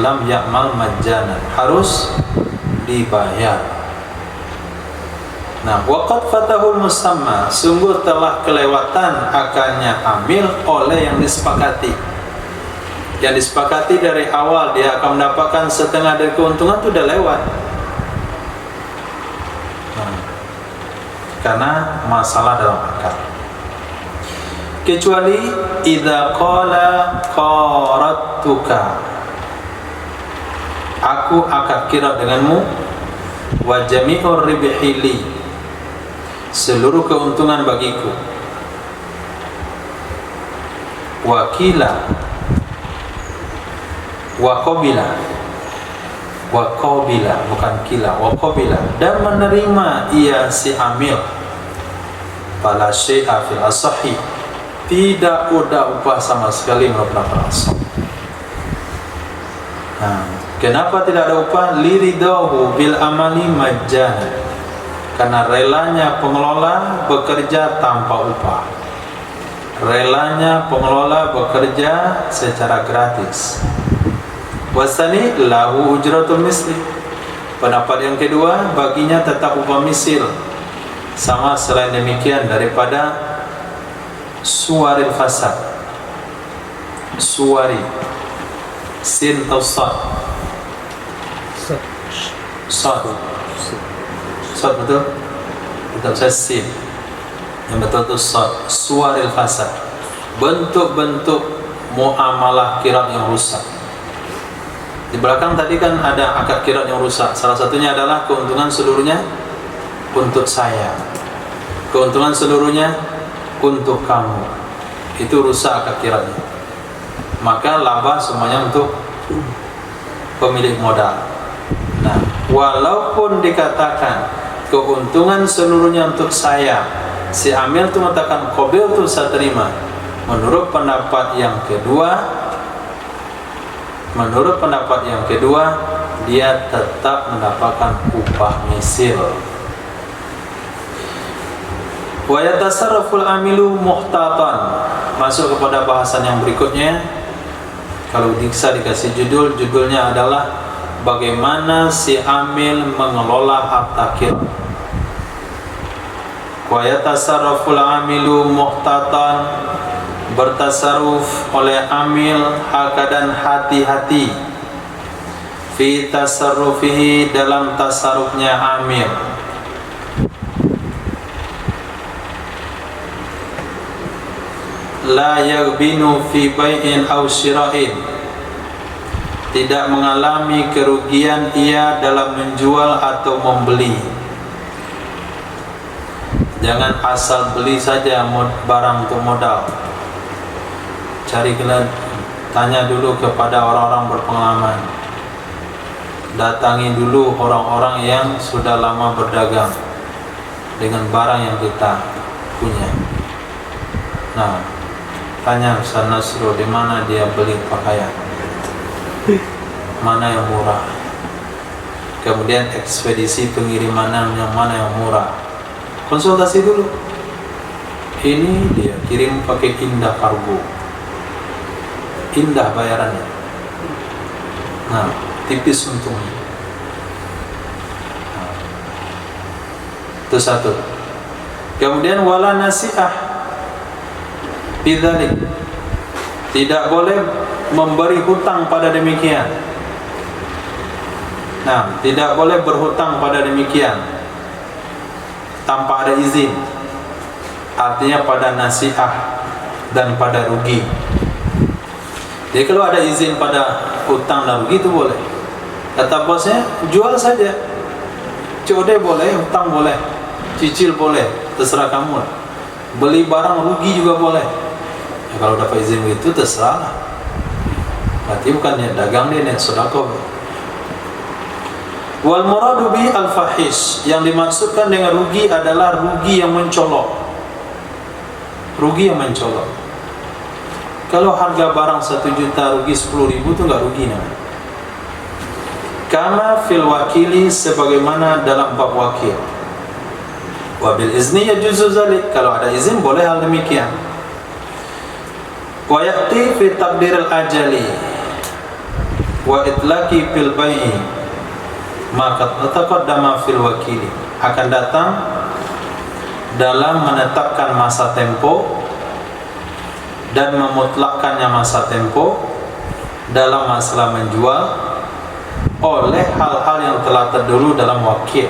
Speaker 1: lam ya'mal majjanan, harus dibayar. Nah, waqad fatahul musamma, sungguh telah kelewatan akannya amil oleh yang disepakati. Yang disepakati dari awal dia akan mendapatkan setengah dari keuntungan itu udah lewat. Nah, karena masalah dalam akal. Kecuali idza qala qarattuka, aku akan kira denganmu, wa jami'ur ribhili, seluruh keuntungan bagiku, wakila wa qabila bukan kila, wa qabila, dan menerima ia si amil Fala syai'a fil asahi, tidak ada upah sama sekali menurut pendapat asah. Nah, kenapa tidak ada upah? Liridahu bil amali majjana, karena relanya pengelola bekerja tanpa upah. Relanya pengelola bekerja secara gratis. Wasani lahu ujratul misli, pendapat yang kedua, baginya tetap upah misil. Sama selain demikian daripada suwaril fasad. Suwari sin atau sad? Sad. Sad betul? Betul, saya sin. Yang betul itu sad. Suwaril fasad, bentuk-bentuk muamalah kirat yang rusak. Di belakang tadi kan ada akad kirat yang rusak. Salah satunya adalah keuntungan seluruhnya untuk saya, keuntungan seluruhnya untuk kamu. Itu rusak akad kiratnya. Maka laba semuanya untuk pemilik modal. Nah, walaupun dikatakan keuntungan seluruhnya untuk saya, si amil itu mengatakan qabil itu saya terima. Menurut pendapat yang kedua, dia tetap mendapatkan upah misil. Wa yatasarraful amilu muhtatan. Masuk kepada bahasan yang berikutnya. Kalau bisa dikasih judulnya adalah bagaimana si amil mengelola harta kirat. Wa yatasarraful amilu muhtatan, bertasarruf oleh amil hakadan hati-hati, fi tasarrufihi, dalam tasarrufnya amil. La yaghbinu fi bai'in aw syira'in, tidak mengalami kerugian ia dalam menjual atau membeli. Jangan asal beli saja barang untuk modal. Tanya dulu kepada orang-orang berpengalaman. Datangi dulu orang-orang yang sudah lama berdagang dengan barang yang kita punya. Nah, tanya Ustaz Nasrul, di mana dia beli pakaian, mana yang murah. Kemudian ekspedisi pengiriman yang mana yang murah. Konsultasi dulu. Ini dia kirim pakai Indah Kargo, indah bayarannya. Nah, tipis untungnya. Nah, itu satu. Kemudian wala nasi'ah bidzalik, tidak boleh memberi hutang pada demikian. Nah, tidak boleh berhutang pada demikian tanpa ada izin. Artinya pada nasi'ah dan pada rugi. Jadi kalau ada izin pada hutang dan rugi itu boleh. Kata bosnya, jual saja. COD boleh, hutang boleh, cicil boleh, terserah kamu lah. Beli barang rugi juga boleh. Ya, kalau dapat izin itu terserah lah. Berarti bukan niat dagang, dia niat sedekah. Wal muradu bi al fahish, yang dimaksudkan dengan rugi adalah rugi yang mencolok. Rugi yang mencolok. Kalau harga barang 1 juta rugi 10.000 itu enggak rugi namanya. Kama fil wakili, sebagaimana dalam bab wakil. Wa bil izni yajuzu zalik, kalau ada izin boleh hal demikian. Wa yaqti fi taqdiril ajali wa itlaqi fil bai'i, maka taqaddama fil wakili, akan datang dalam menetapkan masa tempo dan memutlakkannya masa tempo dalam masalah menjual oleh hal-hal yang telah terdahulu dalam wakil.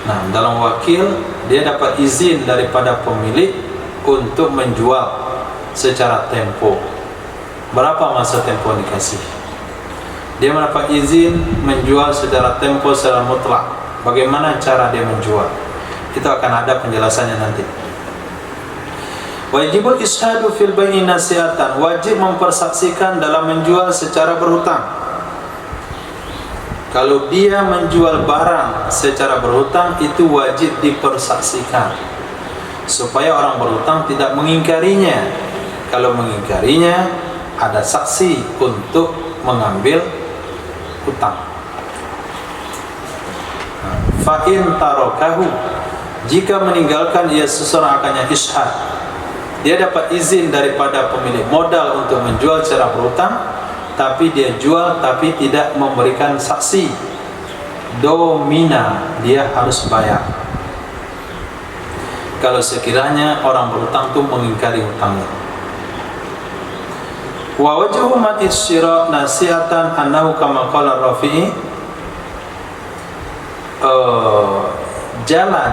Speaker 1: Nah, dalam wakil dia dapat izin daripada pemilik untuk menjual secara tempo. Berapa masa tempo yang dikasih? Dia mendapat izin menjual secara tempo, secara mutlak. Bagaimana cara dia menjual? Itu akan ada penjelasannya nanti. Wajibul ishadu fil bai'i nasi'atan, wajib mempersaksikan dalam menjual secara berhutang. Kalau dia menjual barang secara berhutang, itu wajib dipersaksikan. supaya orang berhutang tidak mengingkarinya. Kalau mengingkarinya, ada saksi untuk mengambil hutang. Fa'in tarokahu, jika meninggalkan ia seseorang akannya ishad, dia dapat izin daripada pemilik modal untuk menjual secara berhutang, tapi dia jual tapi tidak memberikan saksi, domina, dia harus bayar. Kalau sekiranya orang berhutang itu mengingkari hutangnya. Wa wajhu mati syira nasihatan annahu kama qala Rafi'i, jalan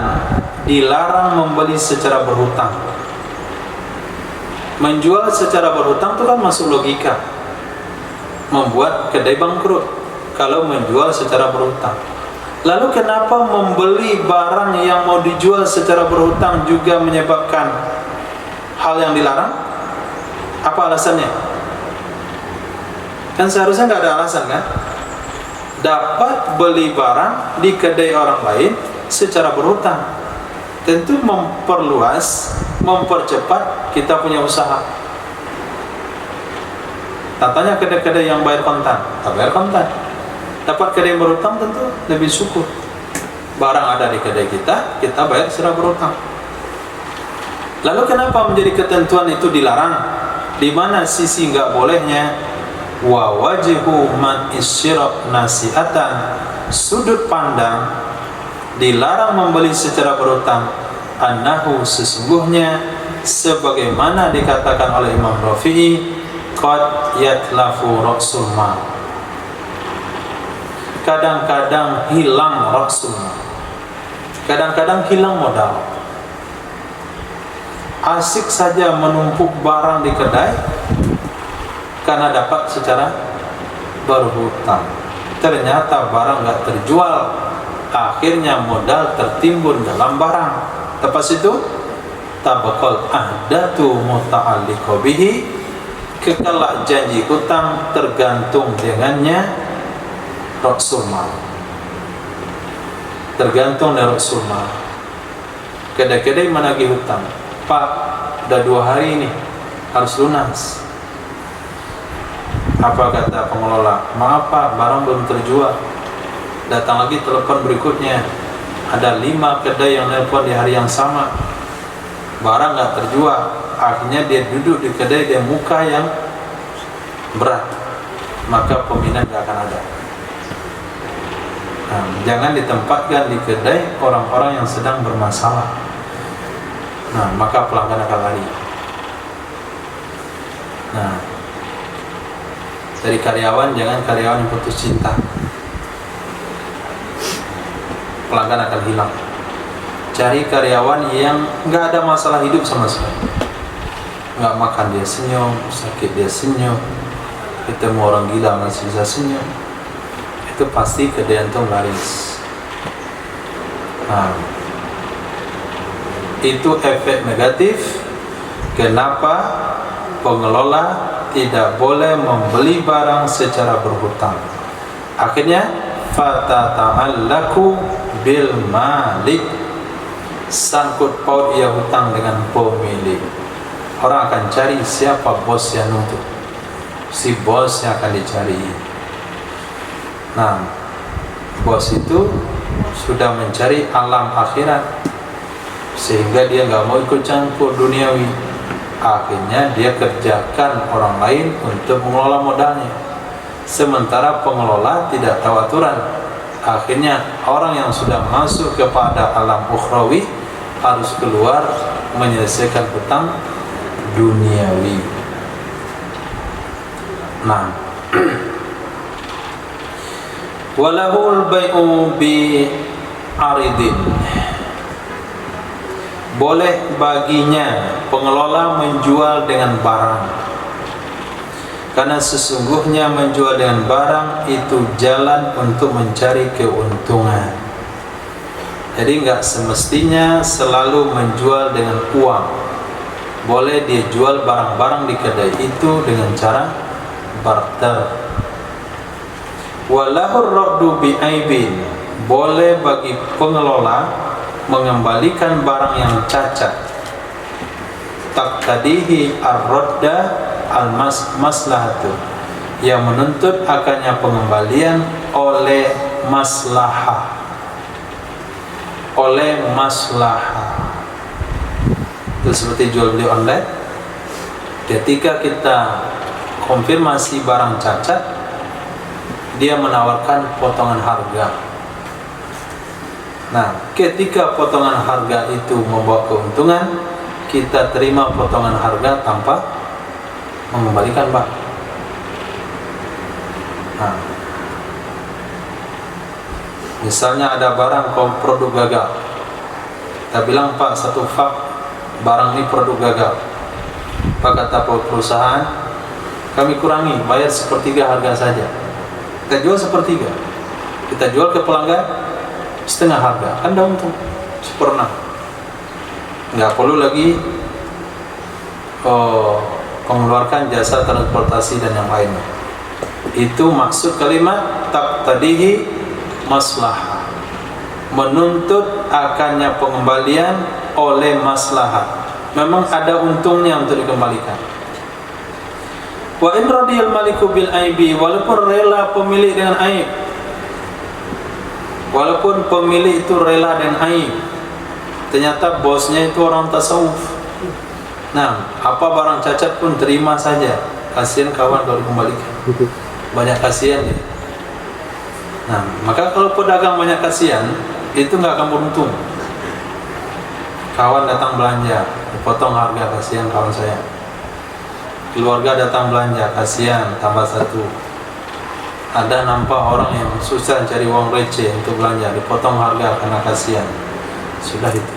Speaker 1: dilarang membeli secara berhutang. Menjual secara berhutang itu kan masuk logika, membuat kedai bangkrut kalau menjual secara berhutang. Lalu kenapa membeli barang yang mau dijual secara berhutang juga menyebabkan hal yang dilarang? Apa alasannya? Kan seharusnya nggak ada alasan kan? Dapat beli barang di kedai orang lain secara berhutang, tentu memperluas, mempercepat kita punya usaha. Tanya kedai-kedai yang bayar kontan, tak bayar kontan. Dapat kedai berhutang tentu lebih syukur. Barang ada di kedai kita, kita bayar secara berhutang. Lalu kenapa menjadi ketentuan itu dilarang? Di mana sisi enggak bolehnya? Wa wajhu man isyirab nasi'atan, sudut pandang dilarang membeli secara berhutang, annahu, sesungguhnya sebagaimana dikatakan oleh Imam Rafi'i, qad yatlafu ra'sul mal, kadang-kadang hilang ra'sul mal, kadang-kadang hilang modal. Asik saja menumpuk barang di kedai karena dapat secara berhutang, ternyata barang nggak terjual, akhirnya modal tertimbun dalam barang. Lepas itu tabaqal ahdatu muta'alliqa bihi, kekalak janji hutang tergantung dengannya ra'sul mal, tergantung dari ra'sul mal. Kedai-kedai menagih hutang, Pak, udah 2 hari ini harus lunas. Apa kata pengelola? Maaf Pak, barang belum terjual. Datang lagi telepon berikutnya, ada 5 kedai yang telepon di hari yang sama, barang nggak terjual. Akhirnya dia duduk di kedai dia muka yang berat, maka peminat nggak akan ada. Nah, jangan ditempatkan di kedai orang-orang yang sedang bermasalah. Nah, maka pelanggan akan lari. Nah, dari karyawan, jangan karyawan yang putus cinta, pelanggan akan hilang. Cari karyawan yang nggak ada masalah hidup sama sekali, nggak makan dia senyum, sakit dia senyum, ketemu orang gila masih bisa senyum, itu pasti kedai antum laris. Nah, itu efek negatif. Kenapa pengelola tidak boleh membeli barang secara berhutang? Akhirnya fatata'allaku bil malik, sangkut paut ia hutang dengan pemilik. Orang akan cari siapa bos yang nuntut, si bos yang akan dicari. Nah, bos itu sudah mencari alam akhirat, sehingga dia nggak mau ikut campur duniawi. Akhirnya dia kerjakan orang lain untuk mengelola modalnya, sementara pengelola tidak tahu aturan. Akhirnya orang yang sudah masuk kepada alam ukhrawi harus keluar menyelesaikan hutang duniawi. Nah, walahul bai'u bi aridin, boleh baginya pengelola menjual dengan barang, karena sesungguhnya menjual dengan barang itu jalan untuk mencari keuntungan. Jadi enggak semestinya selalu menjual dengan uang. Boleh dia jual barang-barang di kedai itu dengan cara barter. Walahur raddu bi aibin, boleh bagi pengelola mengembalikan barang yang cacat. taqtadihi ar-radda al-maslahatu, yang menuntut akannya pengembalian oleh maslahah. Itu seperti jual beli online. Ketika kita konfirmasi barang cacat, dia menawarkan potongan harga. Nah, ketika potongan harga itu membawa keuntungan, kita terima potongan harga tanpa mengembalikan barang. Nah, misalnya ada barang produk gagal, kita bilang, Pak, satu fak barang ini produk gagal. Pak, kata perusahaan, kami kurangi, bayar sepertiga harga saja. Kita jual sepertiga, kita jual ke pelanggan setengah harga, kan dah untung seperempat. Nggak perlu lagi mengeluarkan jasa transportasi dan yang lainnya. Itu maksud kalimat taqtadihi maslahah, menuntut akannya pengembalian oleh maslahat. Memang ada untungnya untuk dikembalikan. Wa in radiyal maliku bil aibi, walaupun rela pemilik dengan aib, walaupun pemilik itu rela dengan aib, ternyata bosnya itu orang tasawuf. Nah, apa barang cacat pun terima saja. Kasihan kawan kalau dikembalikan, banyak kasihan dia. Nah, maka kalau pedagang banyak kasihan, itu nggak akan beruntung. Kawan datang belanja, dipotong harga, kasihan kawan saya. Keluarga datang belanja, kasihan, tambah satu. Ada nampak orang yang susah cari uang receh untuk belanja, dipotong harga karena kasihan. Sudah itu,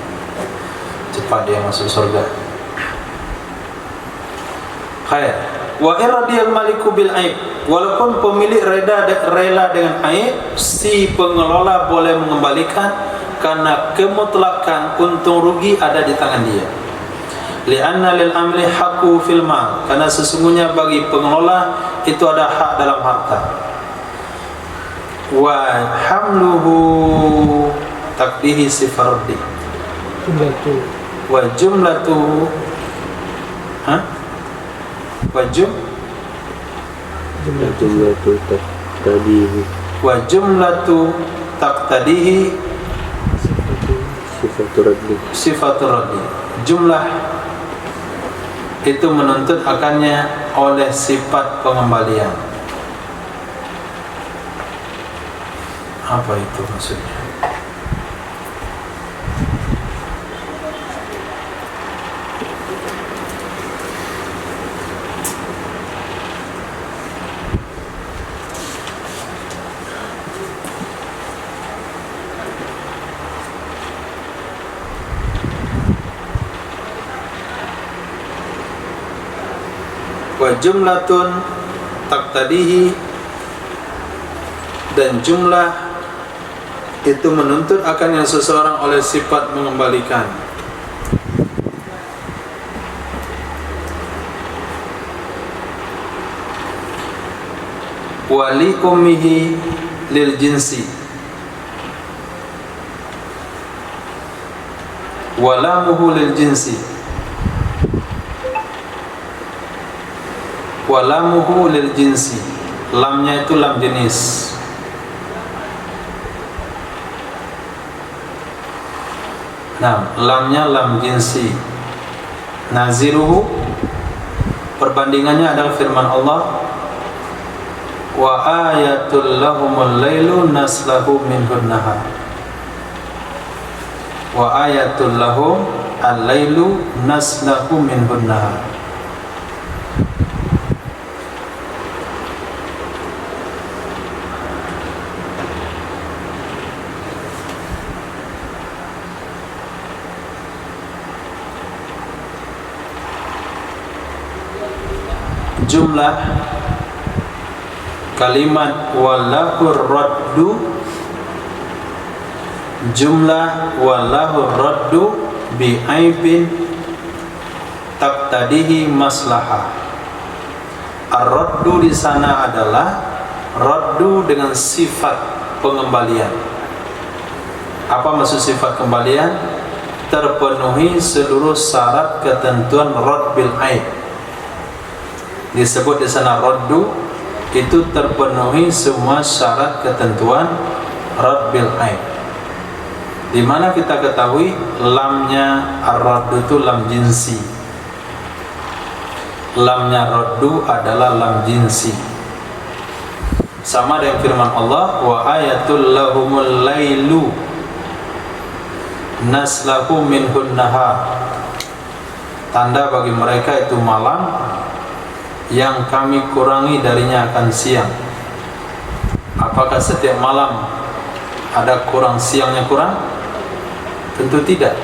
Speaker 1: cepat dia masuk surga. Khair. Wa iradiyal maliku bil aib, walaupun pemilik rela dengan aib, si pengelola boleh mengembalikan karena kemutlakan untung rugi ada di tangan dia. Li'anna lil amli haqqu fil mal, karena sesungguhnya bagi pengelola itu ada hak dalam harta. Wa hamluhu taqdihi sifardi, wa jumlatuhu wa jumlatu taqtadihi sifatur raddi. Jumlah itu menuntut akannya oleh sifat pengembalian. Apa itu maksudnya? Wa jumlatun taqtadihi, dan jumlah itu menuntut akan yang seseorang oleh sifat mengembalikan. Wali ummihi lil jinsi, walamuhu lil jinsi, walamuhu lil jinsi, lamnya itu lam jenis. Nah, lamnya lam jinsi. Naziruhu, perbandingannya adalah firman Allah, wa ayatul lahumul lailu naslahu minhun nahar. Wa ayatul lahum al-lailu naslahu minhun nahar. Jumlah kalimat walahur raddu, jumlah walahur raddu bi aibin taqtadihi maslahah. Ar-raddu di sana adalah raddu dengan sifat pengembalian. Apa maksud sifat kembalian? terpenuhi seluruh syarat ketentuan rad bil aib. Disebut di sana raddu itu terpenuhi semua syarat ketentuan rad bil aib. Di mana kita ketahui lamnya ar-raddu itu lam jinsi. Lamnya raddu adalah lam jinsi. Sama dengan firman Allah, wa ayatul lahumul lailu naslahu minhun nahar. Tanda bagi mereka itu malam yang kami kurangi darinya akan siang. Apakah setiap malam ada kurang siangnya kurang? Tentu tidak.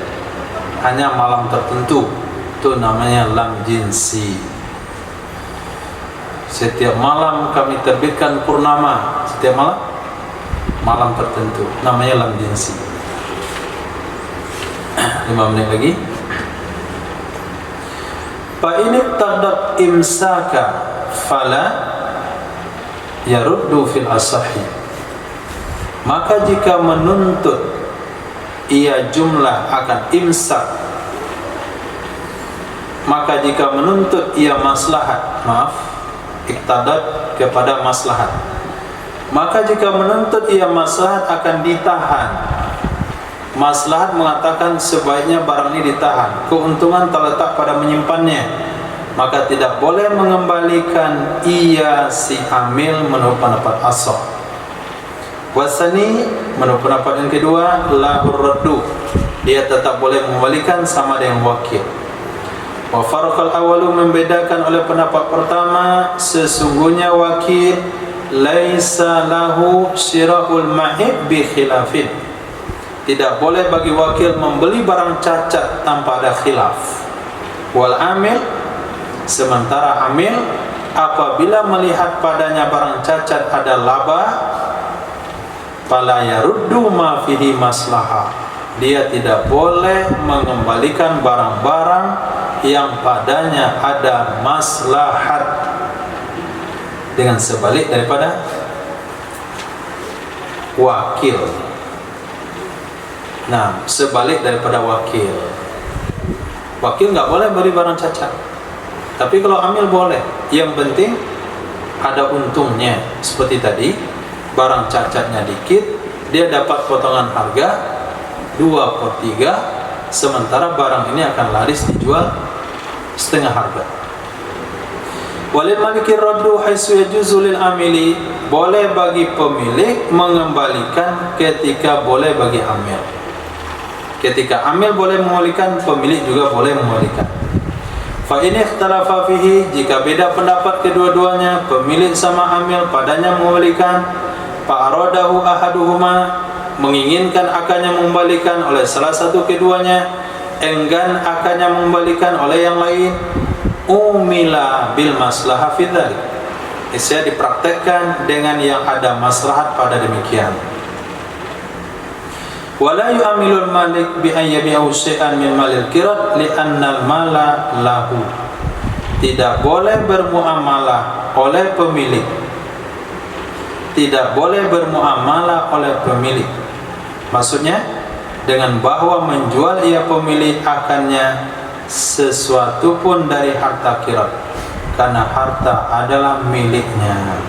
Speaker 1: Hanya malam tertentu. Itu namanya lam jinsi. Setiap malam kami terbitkan purnama. Setiap malam tertentu. Namanya lam jinsi. 5 menit lagi. Fa in tadab imsaka fala yaruddu fil asahi. Maka jika menuntut ia jumlah akan imsak, maka jika menuntut ia maslahat, iktadab kepada maslahat, maka jika menuntut ia maslahat akan ditahan. Maslahat mengatakan sebaiknya barang ini ditahan, keuntungan terletak pada menyimpannya, maka tidak boleh mengembalikan ia si amil menurut pendapat ashab. Wasani menurut pendapat yang kedua, lahur raddu, dia tetap boleh mengembalikan sama dengan wakil. Wa farqal awalu, membedakan oleh pendapat pertama, sesungguhnya wakil laisa lahu syira'ul ma'ib bi khilafin, tidak boleh bagi wakil membeli barang cacat tanpa ada khilaf. Wal amil, sementara amil apabila melihat padanya barang cacat ada laba, fala yaruddu ma fihi maslahah, dia tidak boleh mengembalikan barang-barang yang padanya ada maslahat, dengan sebalik daripada wakil. Nah, sebalik daripada wakil. Wakil nggak boleh beri barang cacat, tapi kalau amil boleh. Yang penting ada untungnya. Seperti tadi, barang cacatnya dikit, dia dapat potongan harga 2/3, sementara barang ini akan laris dijual setengah harga. Walil maliki raddu haitsu yajuzu lil amili, boleh bagi pemilik mengembalikan ketika boleh bagi amil. Ketika amil boleh mengembalikan, pemilik juga boleh mengembalikan. Fa in ikhtalafa fihi, jika beda pendapat kedua-duanya, pemilik sama amil padanya mengembalikan, fa aradahu ahaduhuma, menginginkan akannya mengembalikan oleh salah satu keduanya, enggan akannya mengembalikan oleh yang lain, umila bil maslahah fi dzalik, saya dipraktekkan dengan yang ada maslahat pada demikian. Wala yu'amilul malik bi an yabi'u syai'an min malil qirat li annal mala lahu, tidak boleh bermuamalah oleh pemilik, tidak boleh bermuamalah oleh pemilik, maksudnya dengan bahwa menjual ia pemilik akannya sesuatu pun dari harta qirat, karena harta adalah miliknya.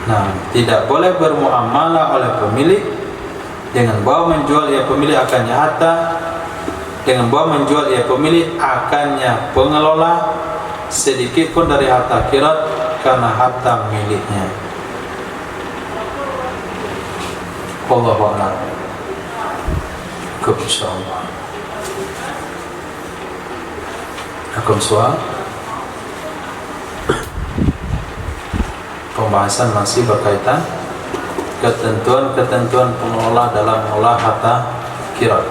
Speaker 1: Nah, tidak boleh bermuamalah oleh pemilik dengan bahwa menjual ia pemilik akannya harta, dengan bahwa menjual ia pemilik akannya pengelola sedikit pun dari harta qirat, karena harta miliknya. Wallahu a'lam. Insyaallah. Akum soal. Pembahasan masih berkaitan ketentuan-ketentuan pengelola dalam mengelola harta qirat.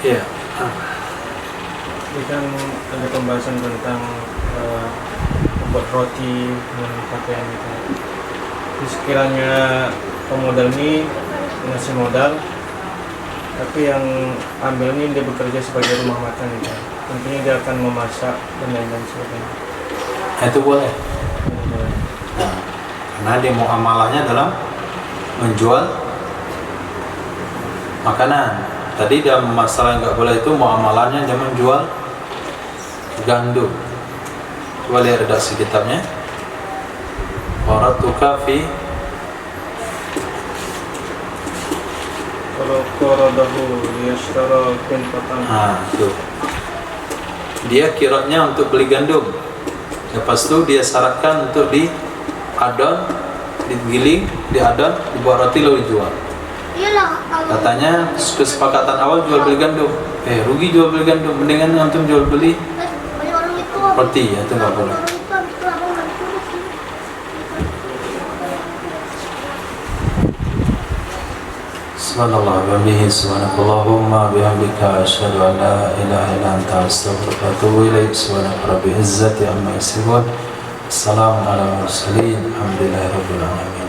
Speaker 2: Iya. Ini kan ada pembahasan tentang membuat roti dan pakaian gitu. Jadi sekiranya pemodal ini ngasih modal, tapi yang ambil ini dia bekerja sebagai rumah makan gitu. Tentunya dia akan memasak dan lain-lain sebagainya.
Speaker 1: Itu boleh. Nah, karena dia muamalahnya dalam menjual makanan. Tadi dalam masalah yang nggak boleh itu muamalahnya jangan jual gandum. Coba lihat redaksi kitabnya. Qaratuka fi,
Speaker 2: kalau qaradahu liyashtara qintatan.
Speaker 1: tuh. Dia kiranya untuk beli gandum. Lepas itu dia syaratkan untuk diadon, digiling, diadon, dibuat roti lalu dijual.
Speaker 4: Iyalah,
Speaker 1: Katanya kesepakatan awal jual beli gandum. Rugi jual beli gandum, mendingan antum jual beli
Speaker 4: banyak orang itu.
Speaker 1: roti, ya itu nggak boleh.
Speaker 4: Orang itu habis itu abang nggak ditulis sih.
Speaker 1: Subhanallah wa bihamdihi, subhanakallahumma bihamdika, asyhadu an la ilaha illa anta, astaghfiruka wa atubu ilaik. Subhanaka rabbil izzati amma yasifun. Assalamu ala mursalin. Alhamdulillahi rabbil alamin.